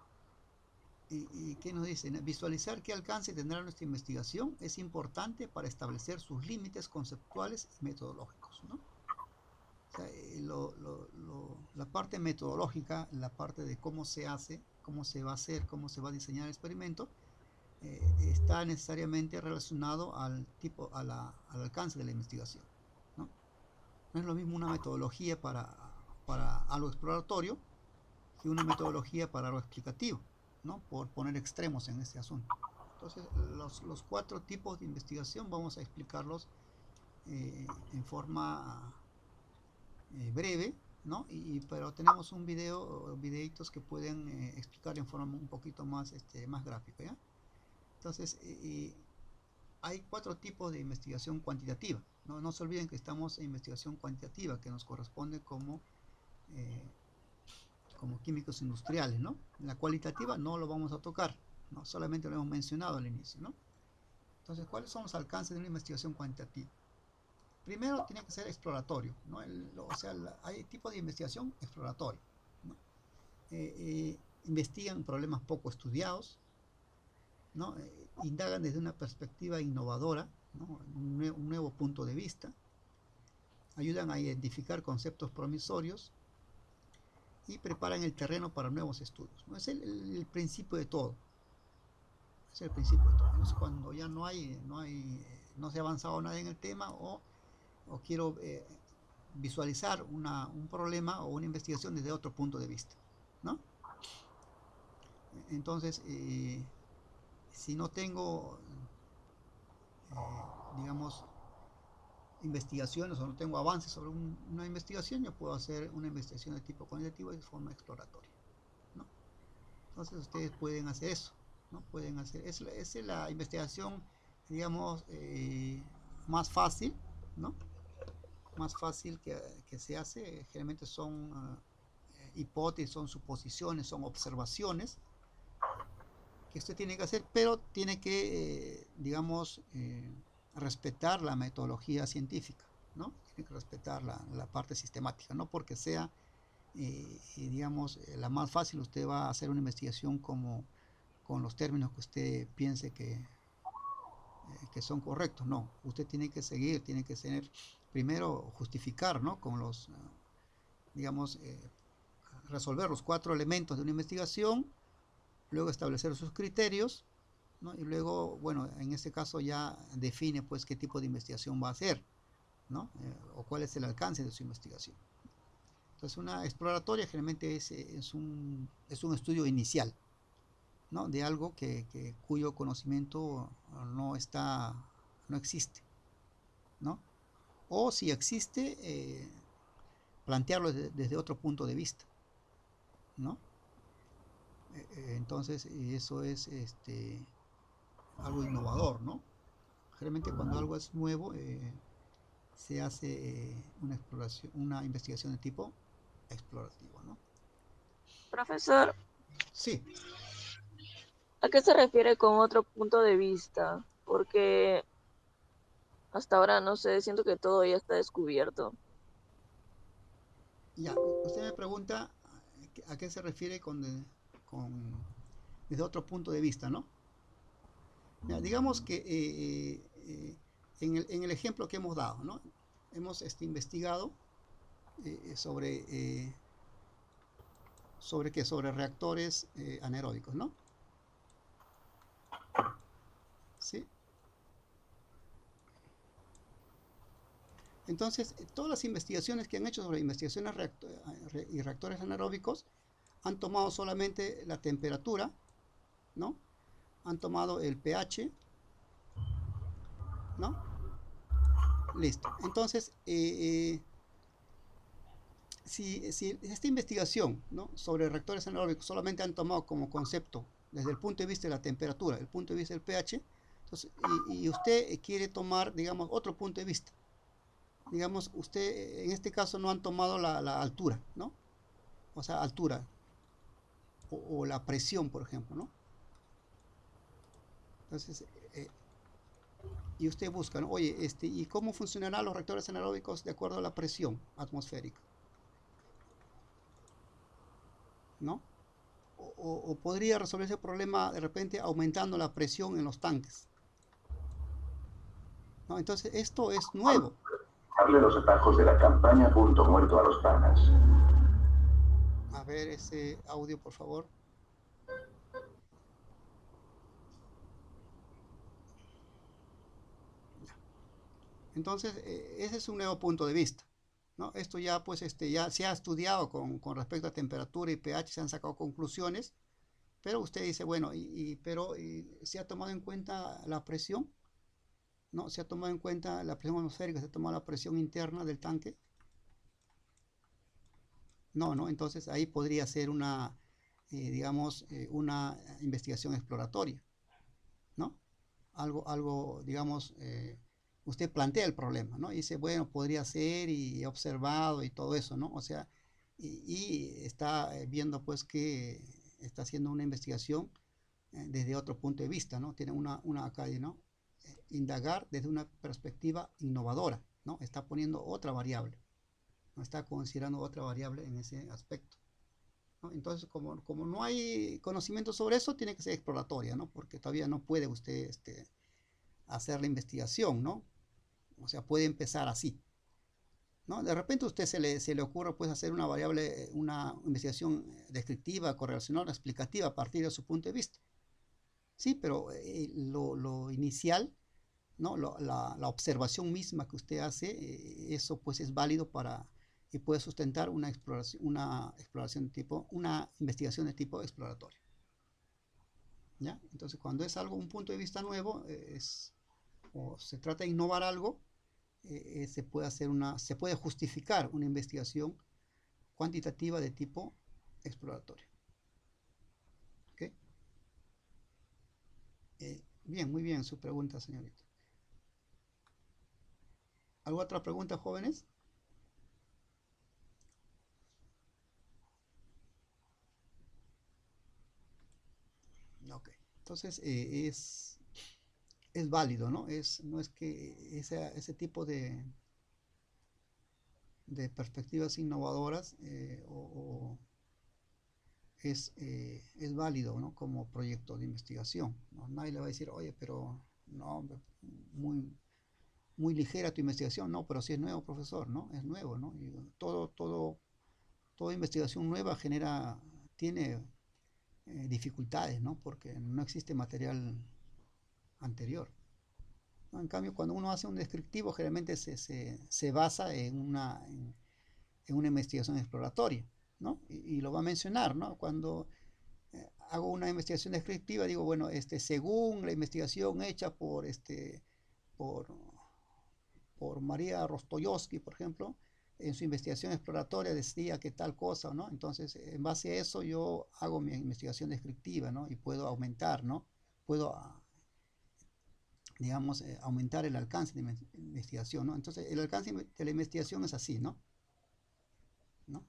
¿Y qué nos dicen? Visualizar qué alcance tendrá nuestra investigación es importante para establecer sus límites conceptuales y metodológicos, ¿no? O sea, la parte metodológica, la parte de cómo se hace, cómo se va a hacer, cómo se va a diseñar el experimento, está necesariamente relacionado al alcance de la investigación, ¿no? No es lo mismo una metodología para algo exploratorio que una metodología para algo explicativo, ¿no? Por poner extremos en este asunto. Entonces, los 4 tipos de investigación vamos a explicarlos en forma breve, ¿no? Pero tenemos un videitos que pueden explicar en forma un poquito más gráfica, ¿ya? Entonces, hay 4 tipos de investigación cuantitativa, ¿no? No se olviden que estamos en investigación cuantitativa, que nos corresponde como químicos industriales, ¿no? La cualitativa no lo vamos a tocar, ¿no? Solamente lo hemos mencionado al inicio, ¿no? Entonces, ¿cuáles son los alcances de una investigación cuantitativa? primero tiene que ser exploratorio, ¿no? O sea, hay tipo de investigación exploratoria, ¿no? Investigan problemas poco estudiados, ¿no? Indagan desde una perspectiva innovadora, ¿no? Un nuevo punto de vista, ayudan a identificar conceptos promisorios y preparan el terreno para nuevos estudios, ¿no? Es el principio de todo. Es el principio de todo. Entonces, cuando ya no se ha avanzado nada en el tema o quiero visualizar un problema o una investigación desde otro punto de vista, ¿no? Entonces, si no tengo, digamos, investigaciones o no tengo avances sobre una investigación, yo puedo hacer una investigación de tipo cuantitativo de forma exploratoria, ¿no? Entonces, ustedes pueden hacer eso, ¿no? Pueden hacer, es la investigación, digamos, más fácil, ¿no? Más fácil que se hace, generalmente son hipótesis, son suposiciones, son observaciones que usted tiene que hacer, pero tiene que, digamos, respetar la metodología científica, ¿no? Tiene que respetar la parte sistemática, no porque sea, digamos, la más fácil, usted va a hacer una investigación como con los términos que usted piense que son correctos, no, usted tiene que seguir, tiene que tener, primero justificar, ¿no? Con los, digamos, resolver los 4 elementos de una investigación, luego establecer sus criterios, ¿no? Y luego, bueno, en este caso ya define pues qué tipo de investigación va a hacer, ¿no? O cuál es el alcance de su investigación. Entonces, una exploratoria generalmente es un estudio inicial, ¿no? De algo cuyo conocimiento no existe, ¿no? O si existe, plantearlo desde otro punto de vista, ¿no? Entonces, eso es algo innovador, ¿no? Generalmente cuando algo es nuevo, se hace una investigación de tipo explorativo, ¿no? Profesor, Sí, ¿a qué se refiere con otro punto de vista? Porque hasta ahora no sé, siento que todo ya está descubierto. ya. Usted me pregunta a qué se refiere desde otro punto de vista, ¿no? Ya, digamos que en el ejemplo que hemos dado, ¿no? Hemos investigado sobre qué, sobre reactores anaeróbicos, ¿no? ¿Sí? Entonces, todas las investigaciones que han hecho sobre investigaciones y reactores anaeróbicos han tomado solamente la temperatura, ¿no? Han tomado el pH, ¿no? Listo. Entonces, si esta investigación, ¿no? Sobre reactores anaeróbicos solamente han tomado como concepto desde el punto de vista de la temperatura, el punto de vista del pH, entonces, y usted quiere tomar, digamos, otro punto de vista. Digamos, usted en este caso no han tomado la altura, ¿no? O sea, altura o la presión, por ejemplo, ¿no? Entonces, y usted busca, ¿no? Oye, ¿y cómo funcionarán los reactores anaeróbicos de acuerdo a la presión atmosférica? ¿No? O podría resolver ese problema de repente aumentando la presión en los tanques, ¿no? Entonces, esto es nuevo. Darle los atajos de la campaña punto muerto a los panas. A ver ese audio, por favor. Entonces, ese es un nuevo punto de vista, ¿no? Esto ya, pues, ya se ha estudiado con respecto a temperatura y pH, se han sacado conclusiones, pero usted dice, bueno, pero ¿se ha tomado en cuenta la presión? ¿No? ¿Se ha tomado en cuenta la presión atmosférica? ¿Se ha tomado la presión interna del tanque? No, ¿no? Entonces ahí podría ser digamos, una investigación exploratoria, ¿no? Digamos, usted plantea el problema, ¿no? Y dice, bueno, podría ser y he observado y todo eso, ¿no? O sea, y está viendo pues que está haciendo una investigación desde otro punto de vista, ¿no? Tiene una acá, ¿no? Indagar desde una perspectiva innovadora, ¿no? Está poniendo otra variable, no está considerando otra variable en ese aspecto, ¿no? Entonces, como no hay conocimiento sobre eso, tiene que ser exploratoria, ¿no? Porque todavía no puede usted hacer la investigación, ¿no? O sea, puede empezar así, ¿no? De repente a usted se le ocurre pues hacer una variable, una investigación descriptiva, correlacional, explicativa a partir de su punto de vista. Sí, pero lo inicial, ¿no? La observación misma que usted hace, eso pues es válido para y puede sustentar una exploración de tipo, una investigación de tipo exploratorio. ¿Ya? Entonces, cuando es algo, un punto de vista nuevo, o se trata de innovar algo, se puede justificar una investigación cuantitativa de tipo exploratorio. ¿Okay? Bien, muy bien su pregunta, señorita. ¿Alguna otra pregunta, jóvenes? Ok. Entonces, es válido, ¿no? No es que ese tipo de perspectivas innovadoras es válido, ¿no? Como proyecto de investigación, ¿no? Nadie le va a decir, oye, pero no, muy, muy ligera tu investigación. No, pero si es nuevo, profesor, ¿no? Es nuevo, ¿no? Y toda investigación nueva tiene dificultades, ¿no? Porque no existe material anterior, ¿no? En cambio, cuando uno hace un descriptivo, generalmente se basa en una investigación exploratoria, ¿no? Y lo va a mencionar, ¿no? Cuando hago una investigación descriptiva, digo, bueno, según la investigación hecha por, por María Rostoyowski, por ejemplo, en su investigación exploratoria decía que tal cosa, ¿no? Entonces, en base a eso yo hago mi investigación descriptiva, ¿no? Y puedo aumentar, ¿no? Puedo, digamos, aumentar el alcance de mi investigación, ¿no? Entonces, el alcance de la investigación es así, ¿no? ¿No?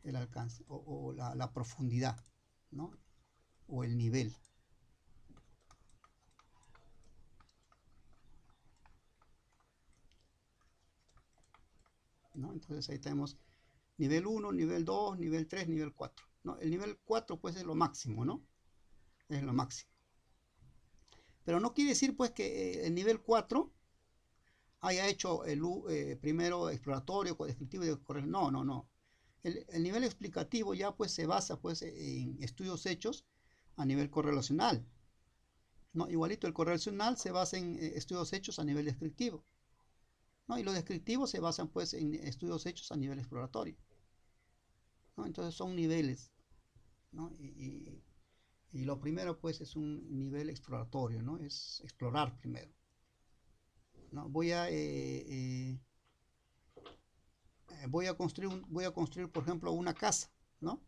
El alcance o la profundidad, ¿no? O el nivel. ¿No? Entonces ahí tenemos nivel 1, nivel 2, nivel 3, nivel 4, ¿no? El nivel 4 pues es lo máximo, ¿no? Es lo máximo. Pero no quiere decir pues que el nivel 4 haya hecho el primero exploratorio, descriptivo y no, no, no. El nivel explicativo ya pues se basa pues en estudios hechos a nivel correlacional, ¿no? Igualito el correlacional se basa en estudios hechos a nivel descriptivo, ¿no? Y los descriptivos se basan pues en estudios hechos a nivel exploratorio, ¿no? Entonces son niveles, ¿no? Y lo primero pues es un nivel exploratorio, ¿no? Es explorar primero, ¿no? Voy a construir por ejemplo una casa, ¿no?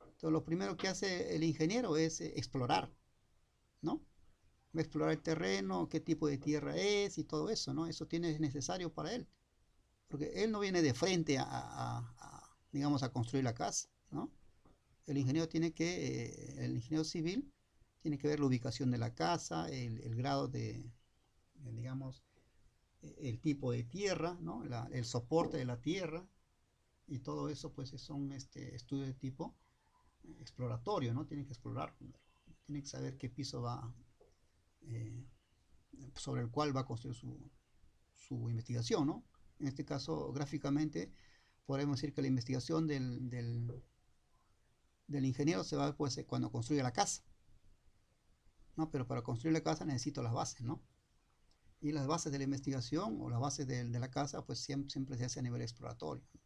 Entonces lo primero que hace el ingeniero es explorar, ¿no? Va a explorar el terreno, qué tipo de tierra es y todo eso, ¿no? Eso es necesario para él, porque él no viene de frente digamos, a construir la casa, ¿no? El ingeniero civil tiene que ver la ubicación de la casa, el grado digamos, el tipo de tierra, ¿no? El soporte de la tierra y todo eso, pues son estudios de tipo exploratorio, ¿no? Tiene que explorar, tiene que saber qué piso eh, sobre el cual va a construir su investigación, ¿no? En este caso, gráficamente, podemos decir que la investigación del ingeniero se va a ver pues, cuando construye la casa, ¿no? Pero para construir la casa necesito las bases, ¿no? Y las bases de la investigación o las bases de la casa, pues siempre se hace a nivel exploratorio, ¿no?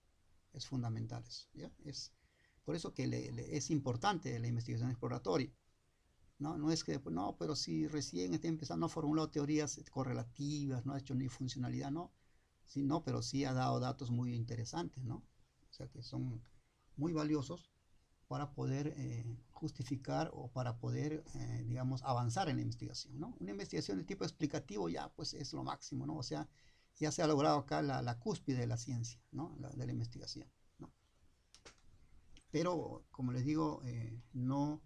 Es fundamental eso, ¿ya? Es por eso que es importante la investigación exploratoria, ¿no? No es que, no, pero si recién está empezando, no ha formulado teorías correlativas, no ha hecho ni funcionalidad, no. Sí, no, pero sí ha dado datos muy interesantes, ¿no? O sea, que son muy valiosos para poder justificar o para poder, digamos, avanzar en la investigación, ¿no? Una investigación de tipo explicativo ya, pues, es lo máximo, ¿no? O sea, ya se ha logrado acá la cúspide de la ciencia, ¿no? De la investigación, ¿no? Pero, como les digo, no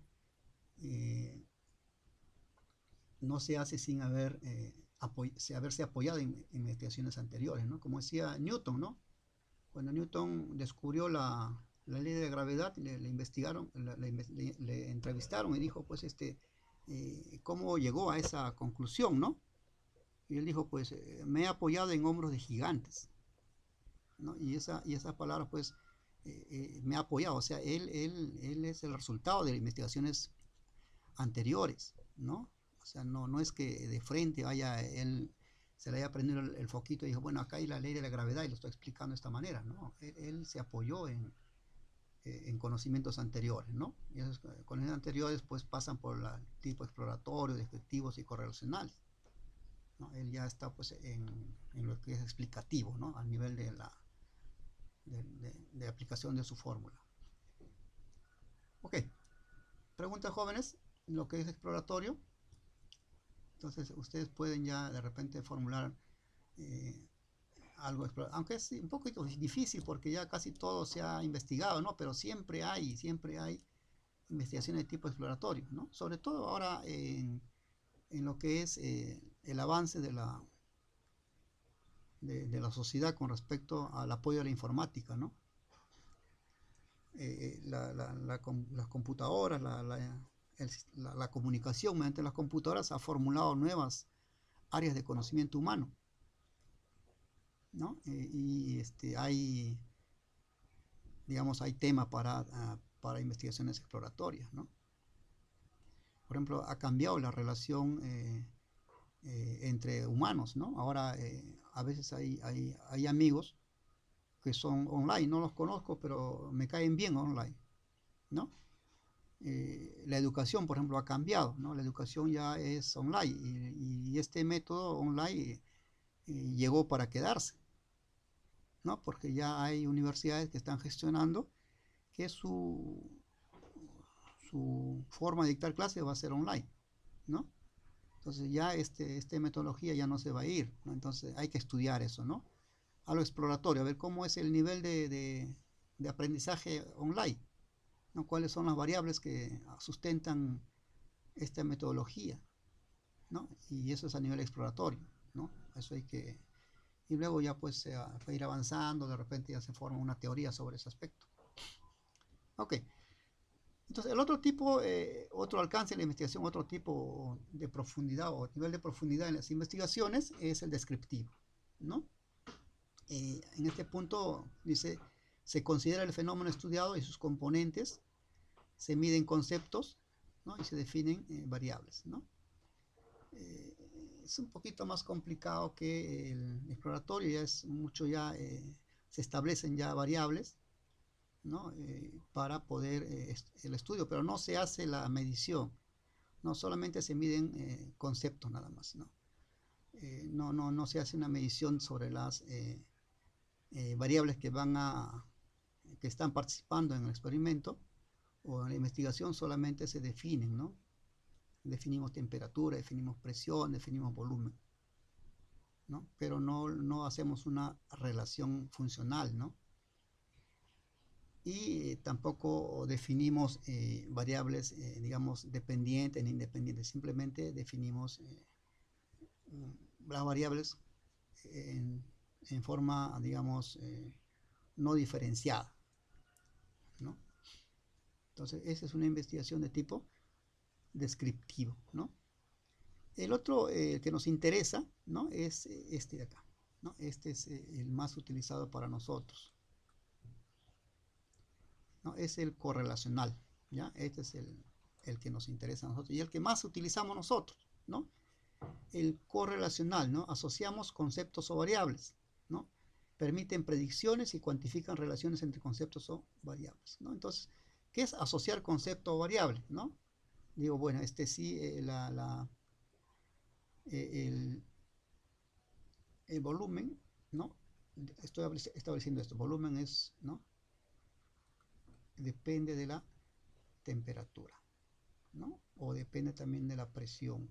se hace sin haber haberse apoyado en investigaciones anteriores, ¿no? Como decía Newton, ¿no? Cuando Newton descubrió la ley de la gravedad, le investigaron, le entrevistaron y dijo, pues, ¿cómo llegó a esa conclusión, no? Y él dijo, pues, me he apoyado en hombros de gigantes, ¿no? Y esa palabra, pues, me ha apoyado, o sea, él es el resultado de investigaciones anteriores, ¿no? O sea, no es que de frente él se le haya prendido el foquito y dijo, bueno, acá hay la ley de la gravedad y lo estoy explicando de esta manera, ¿no? Él se apoyó en conocimientos anteriores, ¿no? Y esos conocimientos anteriores pues pasan por el tipo exploratorio, descriptivos y correlacionales, ¿no? Él ya está pues en lo que es explicativo, ¿no? A nivel de aplicación de su fórmula. Ok, preguntas jóvenes, lo que es exploratorio. Entonces ustedes pueden ya de repente formular algo, aunque es un poquito difícil porque ya casi todo se ha investigado, ¿no? Pero siempre hay investigaciones de tipo exploratorio, ¿no? Sobre todo ahora en lo que es el avance de la sociedad con respecto al apoyo a la informática, ¿no? Las computadoras, la comunicación mediante las computadoras ha formulado nuevas áreas de conocimiento humano, ¿no? Hay, digamos, hay tema para investigaciones exploratorias, ¿no? Por ejemplo, ha cambiado la relación entre humanos, ¿no? Ahora a veces hay amigos que son online, no los conozco, pero me caen bien online, ¿no? La educación, por ejemplo, ha cambiado, ¿no? La educación ya es online y este método online llegó para quedarse, ¿no? Porque ya hay universidades que están gestionando que su forma de dictar clases va a ser online, ¿no? Entonces ya esta metodología ya no se va a ir, ¿no? Entonces hay que estudiar eso, ¿no? A lo exploratorio, a ver cómo es el nivel de aprendizaje online, ¿no? Cuáles son las variables que sustentan esta metodología, ¿no? Y eso es a nivel exploratorio, ¿no? Eso hay que... Y luego ya pues se va a ir avanzando, de repente ya se forma una teoría sobre ese aspecto. Ok. Entonces el otro tipo, otro alcance de la investigación, otro tipo de profundidad o nivel de profundidad en las investigaciones es el descriptivo, ¿no? En este punto dice, se considera el fenómeno estudiado y sus componentes, se miden conceptos, ¿no? Y se definen variables, ¿no? Es un poquito más complicado que el exploratorio, ya es mucho, se establecen ya variables, ¿no? Para poder el estudio, pero no se hace la medición, no solamente se miden conceptos nada más, ¿no? No se hace una medición sobre las variables que están participando en el experimento o en la investigación, solamente se definen, ¿no? Definimos temperatura, definimos presión, definimos volumen, ¿no? Pero no hacemos una relación funcional, ¿no? Y tampoco definimos variables, digamos, dependientes e independientes, simplemente definimos las variables en forma, digamos, no diferenciada, ¿no? Entonces, esa es una investigación de tipo descriptivo, ¿no? El otro que nos interesa, ¿no? Es este de acá, ¿no? Este es el más utilizado para nosotros, ¿no? Es el correlacional, ¿ya? Este es el que nos interesa a nosotros y el que más utilizamos nosotros, ¿no? El correlacional, ¿no? Asociamos conceptos o variables, ¿no? Permiten predicciones y cuantifican relaciones entre conceptos o variables, ¿no? Entonces, ¿qué es asociar concepto o variable, ¿no? Digo, bueno, sí, el volumen, ¿no? Estoy estableciendo esto, volumen es, ¿no? Depende de la temperatura, ¿no? O depende también de la presión,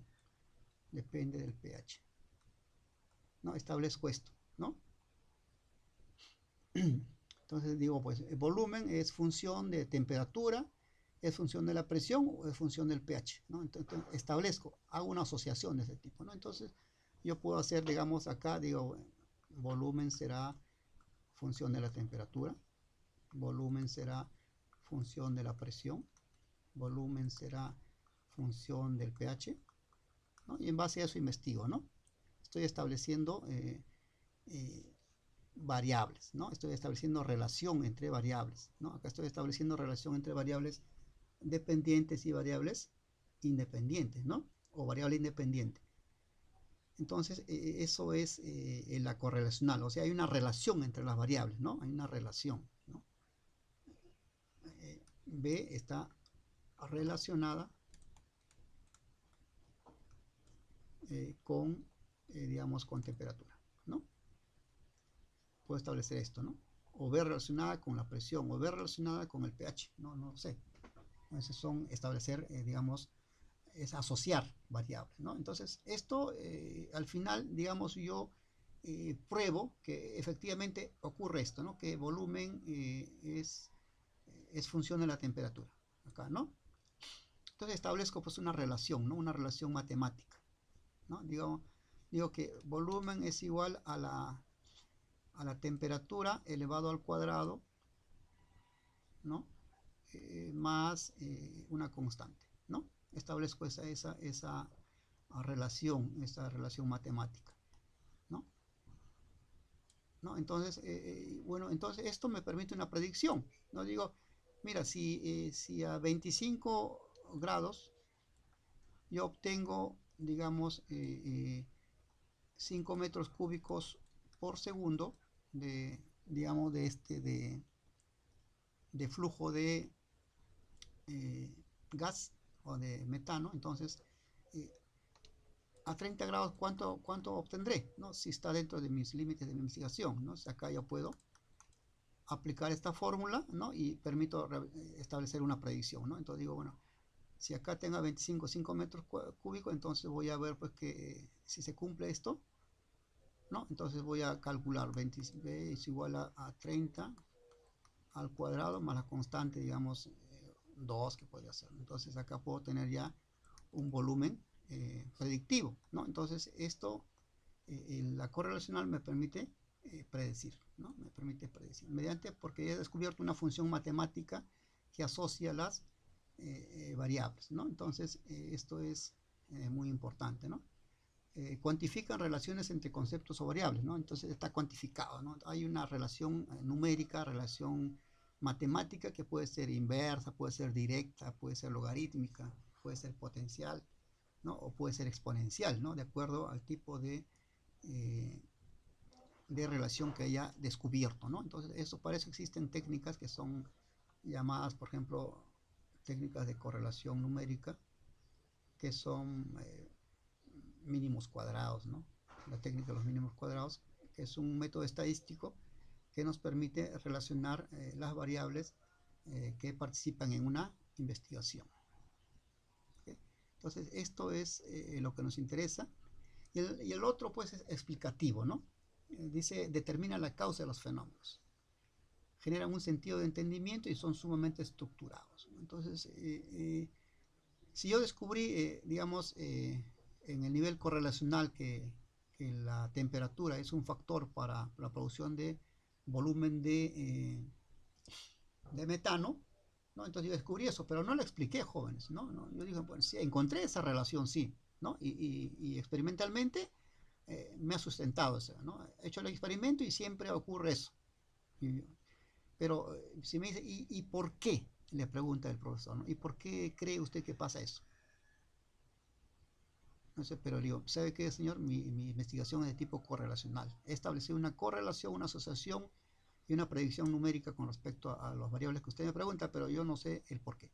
depende del pH, ¿no? Establezco esto, ¿no? Entonces digo, pues el volumen es función de temperatura, es función de la presión o es función del pH, ¿no? Entonces establezco, hago una asociación de ese tipo, ¿no? Entonces yo puedo hacer, digamos, acá, digo, volumen será función de la temperatura, volumen será función de la presión, volumen será función del pH, ¿no? Y en base a eso investigo, ¿no? Estoy estableciendo variables, ¿no? Estoy estableciendo relación entre variables, ¿no? Acá estoy estableciendo relación entre variables dependientes y variables independientes, ¿no? O variable independiente. Entonces, eso es la correlacional, o sea, hay una relación entre las variables, ¿no? Hay una relación, ¿no? B está relacionada con, digamos, con temperatura, ¿no? Puedo establecer esto, ¿no? O B relacionada con la presión, o B relacionada con el pH, no sé. Entonces son establecer, digamos, es asociar variables, ¿no? Entonces, esto al final, digamos, yo pruebo que efectivamente ocurre esto, ¿no? Que volumen es función de la temperatura, acá, ¿no? Entonces establezco pues una relación, ¿no? Una relación matemática, ¿no? Digo que volumen es igual a la temperatura elevado al cuadrado, ¿no? Más una constante, ¿no? Establezco esa relación matemática, ¿no? ¿No? Entonces, bueno, entonces esto me permite una predicción, ¿no? Digo, mira, si a 25 grados yo obtengo, digamos, 5 metros cúbicos por segundo digamos, de flujo de gas o de metano, entonces a 30 grados cuánto obtendré, ¿no? Si está dentro de mis límites de mi investigación, ¿no? Si acá yo puedo aplicar esta fórmula, ¿no? Y permito establecer una predicción, ¿no? Entonces digo, bueno, si acá tenga 5 metros cúbicos, entonces voy a ver pues que si se cumple esto, ¿no? Entonces voy a calcular 20 es igual a 30 al cuadrado más la constante, digamos, 2 que podría ser. Entonces acá puedo tener ya un volumen predictivo, ¿no? Entonces esto, la correlacional me permite predecir, ¿no? Me permite predecir, porque he descubierto una función matemática que asocia las variables, ¿no? Entonces esto es muy importante, ¿no? Cuantifican relaciones entre conceptos o variables, ¿no? Entonces está cuantificado, ¿no? Hay una relación numérica, relación matemática que puede ser inversa, puede ser directa, puede ser logarítmica, puede ser potencial, ¿no? O puede ser exponencial, ¿no? De acuerdo al tipo de relación que haya descubierto, ¿no? Entonces, eso para eso existen técnicas que son llamadas, por ejemplo, técnicas de correlación numérica, que son mínimos cuadrados, ¿no? La técnica de los mínimos cuadrados, que es un método estadístico que nos permite relacionar las variables que participan en una investigación. ¿Okay? Entonces, esto es lo que nos interesa. Y el otro, pues, es explicativo, ¿no? Dice, determina la causa de los fenómenos. Generan un sentido de entendimiento y son sumamente estructurados, ¿no? Entonces, si yo descubrí, digamos, en el nivel correlacional que la temperatura es un factor para la producción de volumen de metano, ¿no? Entonces yo descubrí eso, pero no lo expliqué, jóvenes, ¿no? Yo dije, bueno, sí, encontré esa relación, sí, ¿no? Y experimentalmente me ha sustentado eso, ¿no? He hecho el experimento y siempre ocurre eso. Pero si me dice, ¿y por qué? Le pregunta el profesor, ¿no? ¿Y por qué cree usted que pasa eso? No sé, pero digo, ¿sabe qué, señor? Mi investigación es de tipo correlacional. He establecido una correlación, una asociación y una predicción numérica con respecto a las variables que usted me pregunta, pero yo no sé el por qué.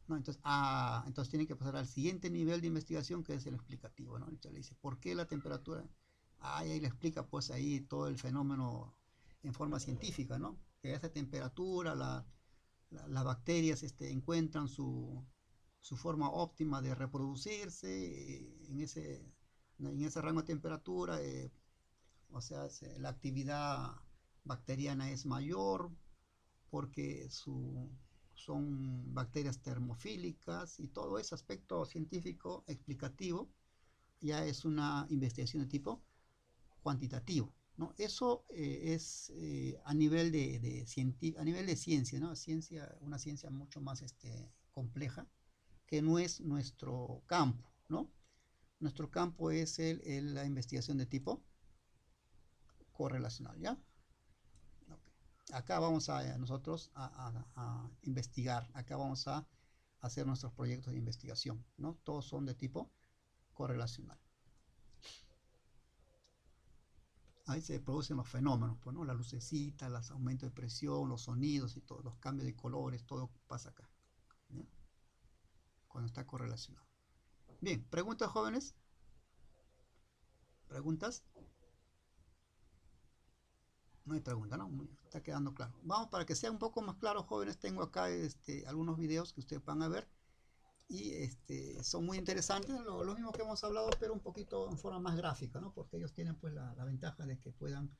¿No? Entonces tiene que pasar al siguiente nivel de investigación, que es el explicativo, ¿no? Entonces le dice, ¿por qué la temperatura? Y ahí le explica pues ahí todo el fenómeno en forma científica, ¿no? Que a esa temperatura las bacterias encuentran su forma óptima de reproducirse en ese rango de temperatura, o sea, la actividad bacteriana es mayor porque son bacterias termofílicas y todo ese aspecto científico explicativo ya es una investigación de tipo cuantitativo, ¿no? Eso es a nivel a nivel de ciencia, ¿no? Una ciencia mucho más compleja, que no es nuestro campo, ¿no? Nuestro campo es la investigación de tipo correlacional, ¿ya? Okay. Acá vamos nosotros a investigar, acá vamos a hacer nuestros proyectos de investigación, ¿no? Todos son de tipo correlacional. Ahí se producen los fenómenos, pues, ¿no? La lucecita, los aumentos de presión, los sonidos y todos los cambios de colores, todo pasa acá, ¿ya? Cuando está correlacionado. Bien, ¿preguntas, jóvenes? ¿Preguntas? No hay pregunta, ¿no? Está quedando claro. Vamos, para que sea un poco más claro, jóvenes, tengo acá algunos videos que ustedes van a ver y son muy interesantes, lo mismo que hemos hablado, pero un poquito en forma más gráfica, ¿no? Porque ellos tienen pues la ventaja de que puedan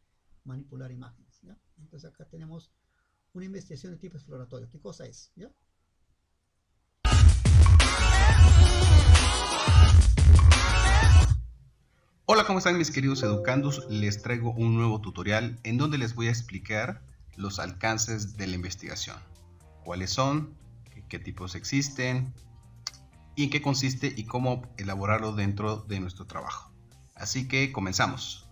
manipular imágenes, ¿ya? Entonces acá tenemos una investigación de tipo exploratorio. ¿Qué cosa es? ¿Ya? Hola, ¿cómo están mis queridos educandos? Les traigo un nuevo tutorial en donde les voy a explicar los alcances de la investigación. ¿Cuáles son? ¿Qué tipos existen? ¿Y en qué consiste y cómo elaborarlo dentro de nuestro trabajo? Así que comenzamos.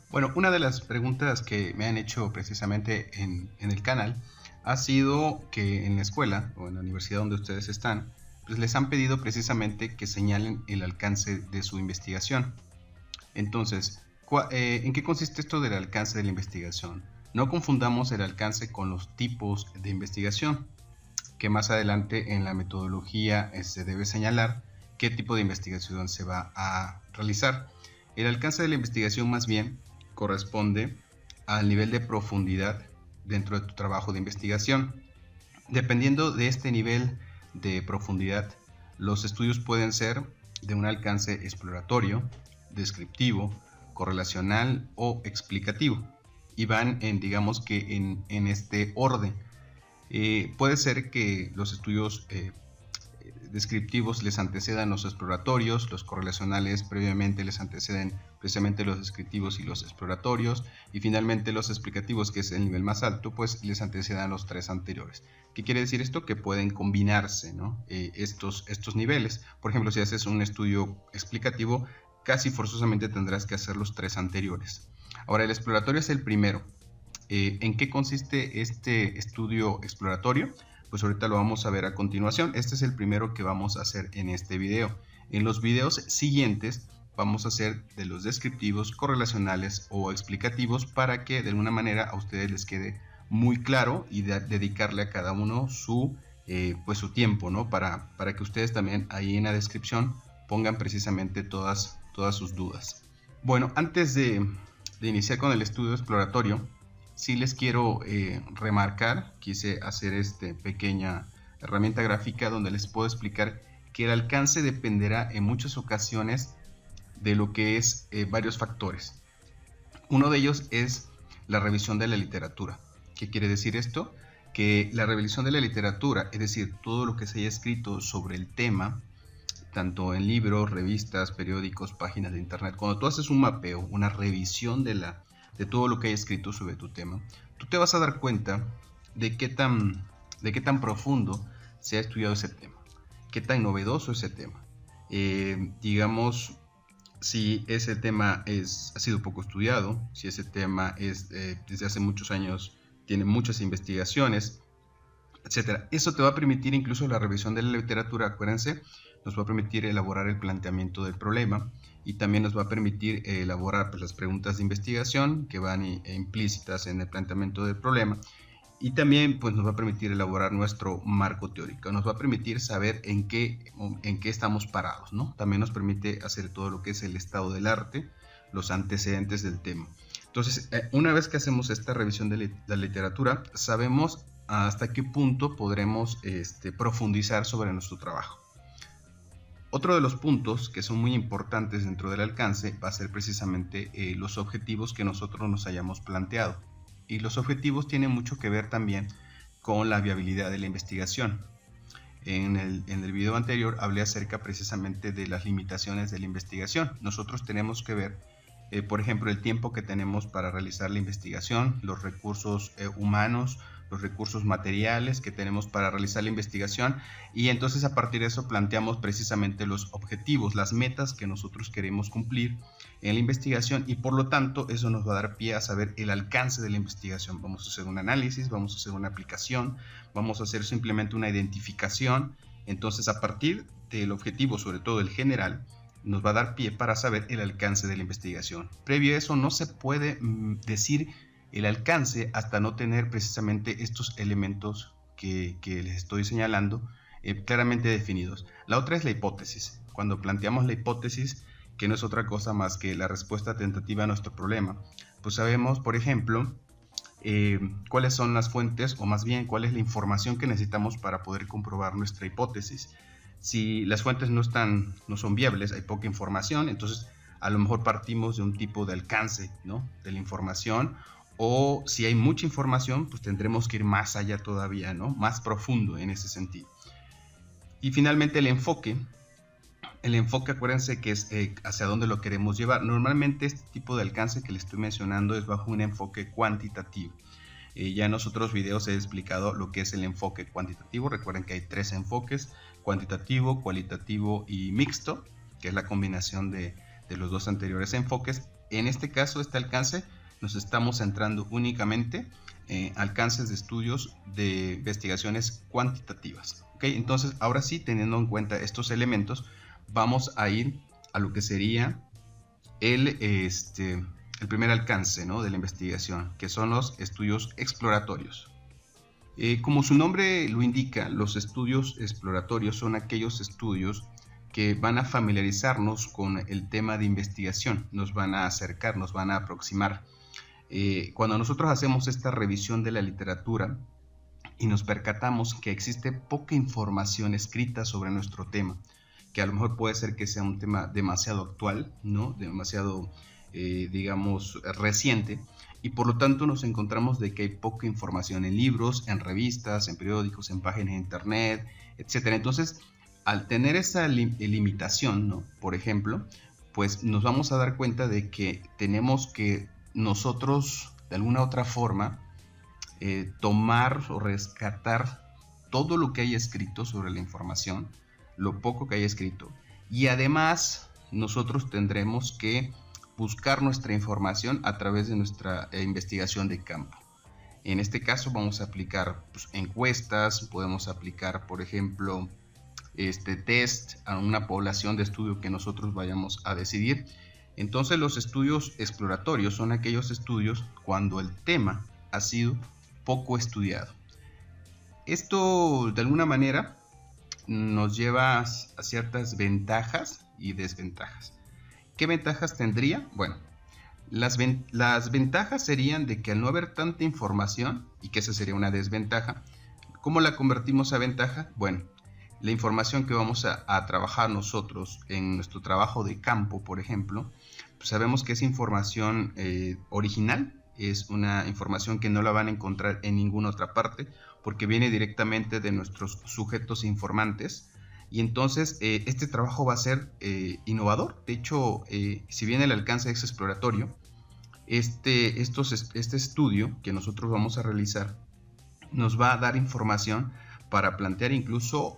Bueno, una de las preguntas que me han hecho precisamente en el canal ha sido que en la escuela o en la universidad donde ustedes están, pues les han pedido precisamente que señalen el alcance de su investigación. Entonces, ¿en qué consiste esto del alcance de la investigación? No confundamos el alcance con los tipos de investigación, que más adelante en la metodología se debe señalar qué tipo de investigación se va a realizar. El alcance de la investigación más bien corresponde al nivel de profundidad dentro de tu trabajo de investigación. Dependiendo de este nivel de profundidad, los estudios pueden ser de un alcance exploratorio, descriptivo, correlacional o explicativo, y van digamos que en este orden. Puede ser que los estudios descriptivos les antecedan los exploratorios, los correlacionales previamente les anteceden precisamente los descriptivos y los exploratorios, y finalmente los explicativos, que es el nivel más alto, pues les antecedan los tres anteriores. ¿Qué quiere decir esto? Que pueden combinarse, ¿no? estos niveles. Por ejemplo, si haces un estudio explicativo, casi forzosamente tendrás que hacer los tres anteriores. Ahora, el exploratorio es el primero. ¿En qué consiste este estudio exploratorio? Pues ahorita lo vamos a ver a continuación. Este es el primero que vamos a hacer en este video. En los videos siguientes vamos a hacer de los descriptivos, correlacionales o explicativos, para que de alguna manera a ustedes les quede muy claro y dedicarle a cada uno su tiempo, ¿no? Para que ustedes también ahí en la descripción pongan precisamente todas sus dudas. Bueno, antes de iniciar con el estudio exploratorio, sí les quiero remarcar, quise hacer esta pequeña herramienta gráfica donde les puedo explicar que el alcance dependerá en muchas ocasiones de lo que es varios factores. Uno de ellos es la revisión de la literatura. ¿Qué quiere decir esto? Que la revisión de la literatura, es decir, todo lo que se haya escrito sobre el tema, tanto en libros, revistas, periódicos, páginas de internet, cuando tú haces un mapeo, una revisión de todo lo que hay escrito sobre tu tema, tú te vas a dar cuenta de qué tan profundo se ha estudiado ese tema, qué tan novedoso ese tema. Digamos, si ese tema ha sido poco estudiado, si ese tema es desde hace muchos años, tiene muchas investigaciones, etcétera. Eso te va a permitir, incluso la revisión de la literatura, acuérdense, nos va a permitir elaborar el planteamiento del problema, y también nos va a permitir elaborar las preguntas de investigación que van implícitas en el planteamiento del problema, y también pues nos va a permitir elaborar nuestro marco teórico, nos va a permitir saber en qué estamos parados, ¿no? También nos permite hacer todo lo que es el estado del arte, los antecedentes del tema. Entonces, una vez que hacemos esta revisión de la literatura, sabemos hasta qué punto podremos profundizar sobre nuestro trabajo. Otro de los puntos que son muy importantes dentro del alcance va a ser precisamente los objetivos que nosotros nos hayamos planteado. Y los objetivos tienen mucho que ver también con la viabilidad de la investigación. En el video anterior hablé acerca precisamente de las limitaciones de la investigación. Nosotros tenemos que ver, por ejemplo, el tiempo que tenemos para realizar la investigación, los recursos humanos, los recursos materiales que tenemos para realizar la investigación, y entonces a partir de eso planteamos precisamente los objetivos, las metas que nosotros queremos cumplir en la investigación, y por lo tanto eso nos va a dar pie a saber el alcance de la investigación. Vamos a hacer un análisis, vamos a hacer una aplicación, vamos a hacer simplemente una identificación. Entonces, a partir del objetivo, sobre todo el general, nos va a dar pie para saber el alcance de la investigación. Previo a eso no se puede decir el alcance hasta no tener precisamente estos elementos que les estoy señalando claramente definidos. La otra es la hipótesis. Cuando planteamos la hipótesis, que no es otra cosa más que la respuesta tentativa a nuestro problema, pues sabemos, por ejemplo, cuáles son las fuentes, o más bien cuál es la información que necesitamos para poder comprobar nuestra hipótesis. Si las fuentes no son viables, hay poca información, entonces a lo mejor partimos de un tipo de alcance, ¿no?, de la información, o si hay mucha información, pues tendremos que ir más allá todavía, ¿no?, más profundo en ese sentido. Y finalmente el enfoque, acuérdense que es hacia dónde lo queremos llevar. Normalmente este tipo de alcance que les estoy mencionando es bajo un enfoque cuantitativo. Ya en los otros videos he explicado lo que es el enfoque cuantitativo. Recuerden que hay 3 enfoques: cuantitativo, cualitativo y mixto, que es la combinación de los 2 anteriores enfoques. En este caso, este alcance, nos estamos centrando únicamente en alcances de estudios de investigaciones cuantitativas. ¿Okay? Entonces, ahora sí, teniendo en cuenta estos elementos, vamos a ir a lo que sería el primer alcance, ¿no?, de la investigación, que son los estudios exploratorios. Como su nombre lo indica, los estudios exploratorios son aquellos estudios que van a familiarizarnos con el tema de investigación, nos van a acercar, nos van a aproximar. Cuando nosotros hacemos esta revisión de la literatura y nos percatamos que existe poca información escrita sobre nuestro tema, que a lo mejor puede ser que sea un tema demasiado actual, ¿no?, demasiado, digamos, reciente, y por lo tanto nos encontramos de que hay poca información en libros, en revistas, en periódicos, en páginas de internet, etc. Entonces, al tener esa limitación, ¿no?, por ejemplo, pues nos vamos a dar cuenta de que tenemos que nosotros, de alguna otra forma, tomar o rescatar todo lo que haya escrito sobre la información, lo poco que haya escrito, y además nosotros tendremos que buscar nuestra información a través de nuestra investigación de campo. En este caso vamos a aplicar encuestas, podemos aplicar, por ejemplo, test a una población de estudio que nosotros vayamos a decidir. Entonces, los estudios exploratorios son aquellos estudios cuando el tema ha sido poco estudiado. Esto, de alguna manera, nos lleva a ciertas ventajas y desventajas. ¿Qué ventajas tendría? Bueno, las ventajas serían de que al no haber tanta información, y que esa sería una desventaja, ¿cómo la convertimos a ventaja? Bueno, la información que vamos a trabajar nosotros en nuestro trabajo de campo, por ejemplo, pues sabemos que es información original, es una información que no la van a encontrar en ninguna otra parte, porque viene directamente de nuestros sujetos informantes, y entonces este trabajo va a ser innovador. De hecho, si bien el alcance es exploratorio, este estudio que nosotros vamos a realizar nos va a dar información para plantear incluso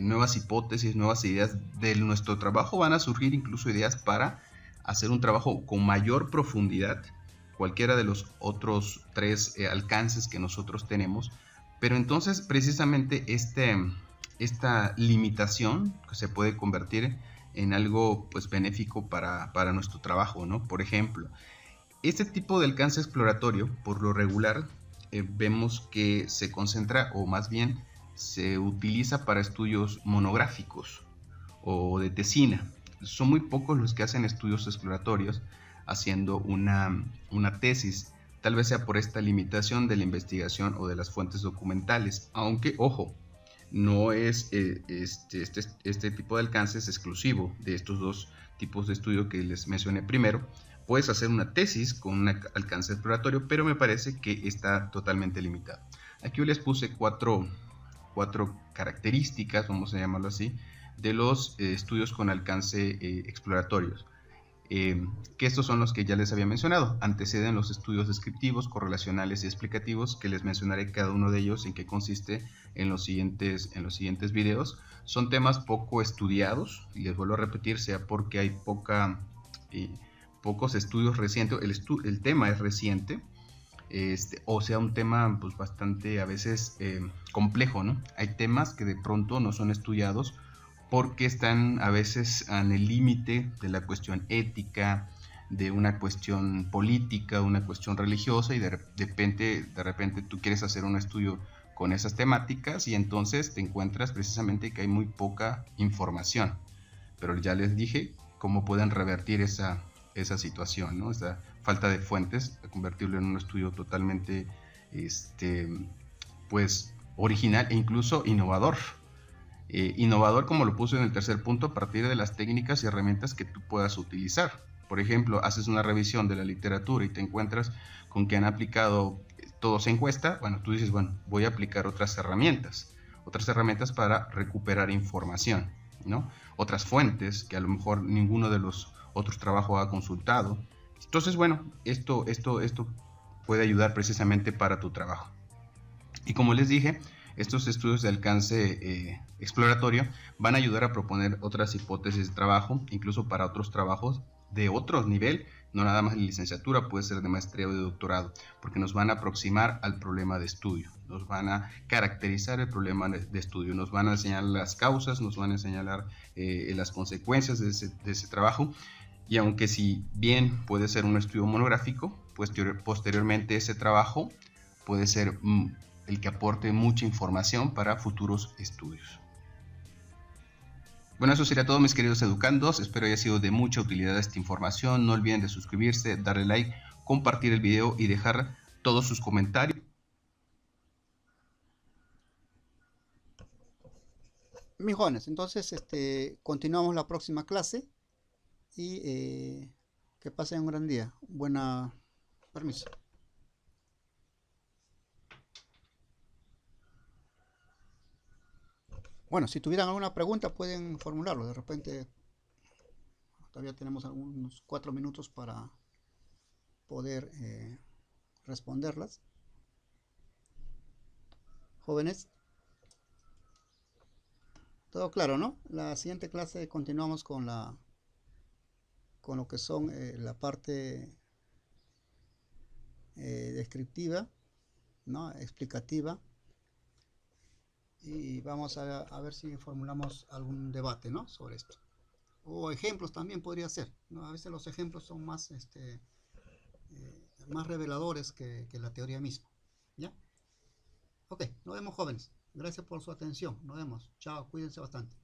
nuevas hipótesis, nuevas ideas. De nuestro trabajo van a surgir incluso ideas para hacer un trabajo con mayor profundidad, cualquiera de los otros 3 alcances que nosotros tenemos. Pero entonces precisamente esta limitación se puede convertir en algo pues benéfico para nuestro trabajo, ¿no? Por ejemplo, este tipo de alcance exploratorio, por lo regular, vemos que se concentra, o más bien se utiliza para estudios monográficos o de tesina. Son muy pocos los que hacen estudios exploratorios haciendo una tesis, tal vez sea por esta limitación de la investigación o de las fuentes documentales, aunque, ojo, no es este tipo de alcance es exclusivo de estos 2 tipos de estudio que les mencioné primero. Puedes hacer una tesis con un alcance exploratorio, pero me parece que está totalmente limitado. Aquí yo les puse 4 cuatro características, vamos a llamarlo así, de los estudios con alcance exploratorios. Que estos son los que ya les había mencionado. Anteceden los estudios descriptivos, correlacionales y explicativos, que les mencionaré cada uno de ellos en qué consiste en los siguientes videos. Son temas poco estudiados, y les vuelvo a repetir, sea porque hay pocos estudios recientes, el tema es reciente, o sea un tema pues bastante a veces complejo, ¿no? Hay temas que de pronto no son estudiados porque están a veces en el límite de la cuestión ética, de una cuestión política, una cuestión religiosa, y de repente tú quieres hacer un estudio con esas temáticas y entonces te encuentras precisamente que hay muy poca información. Pero ya les dije cómo pueden revertir esa situación, ¿no? Esa falta de fuentes, a convertirlo en un estudio totalmente pues original e incluso innovador. Innovador, como lo puse en el tercer punto, a partir de las técnicas y herramientas que tú puedas utilizar. Por ejemplo, haces una revisión de la literatura y te encuentras con que han aplicado todos encuesta. Bueno, tú dices, bueno, voy a aplicar otras herramientas para recuperar información, ¿no? Otras fuentes que a lo mejor ninguno de los otros trabajos ha consultado. Entonces, bueno, esto puede ayudar precisamente para tu trabajo. Y como les dije, estos estudios de alcance exploratorio van a ayudar a proponer otras hipótesis de trabajo, incluso para otros trabajos de otro nivel, no nada más de licenciatura, puede ser de maestría o de doctorado, porque nos van a aproximar al problema de estudio, nos van a caracterizar el problema de estudio, nos van a enseñar las causas, nos van a enseñar las consecuencias de ese trabajo. Y aunque si bien puede ser un estudio monográfico, pues posteriormente ese trabajo puede ser el que aporte mucha información para futuros estudios. Bueno, eso sería todo, mis queridos educandos. Espero haya sido de mucha utilidad esta información. No olviden de suscribirse, darle like, compartir el video y dejar todos sus comentarios. Mis jóvenes, entonces continuamos la próxima clase y que pasen un gran día. Permiso. Bueno, si tuvieran alguna pregunta pueden formularlo. De repente todavía tenemos algunos 4 minutos para poder responderlas. Jóvenes, todo claro, ¿no? La siguiente clase continuamos con lo que son la parte descriptiva, ¿no? Explicativa. Y vamos a ver si formulamos algún debate, ¿no? Sobre esto. O ejemplos también podría ser, ¿no? A veces los ejemplos son más, más reveladores que la teoría misma. ¿Ya? Ok, nos vemos, jóvenes. Gracias por su atención. Nos vemos. Chao, cuídense bastante.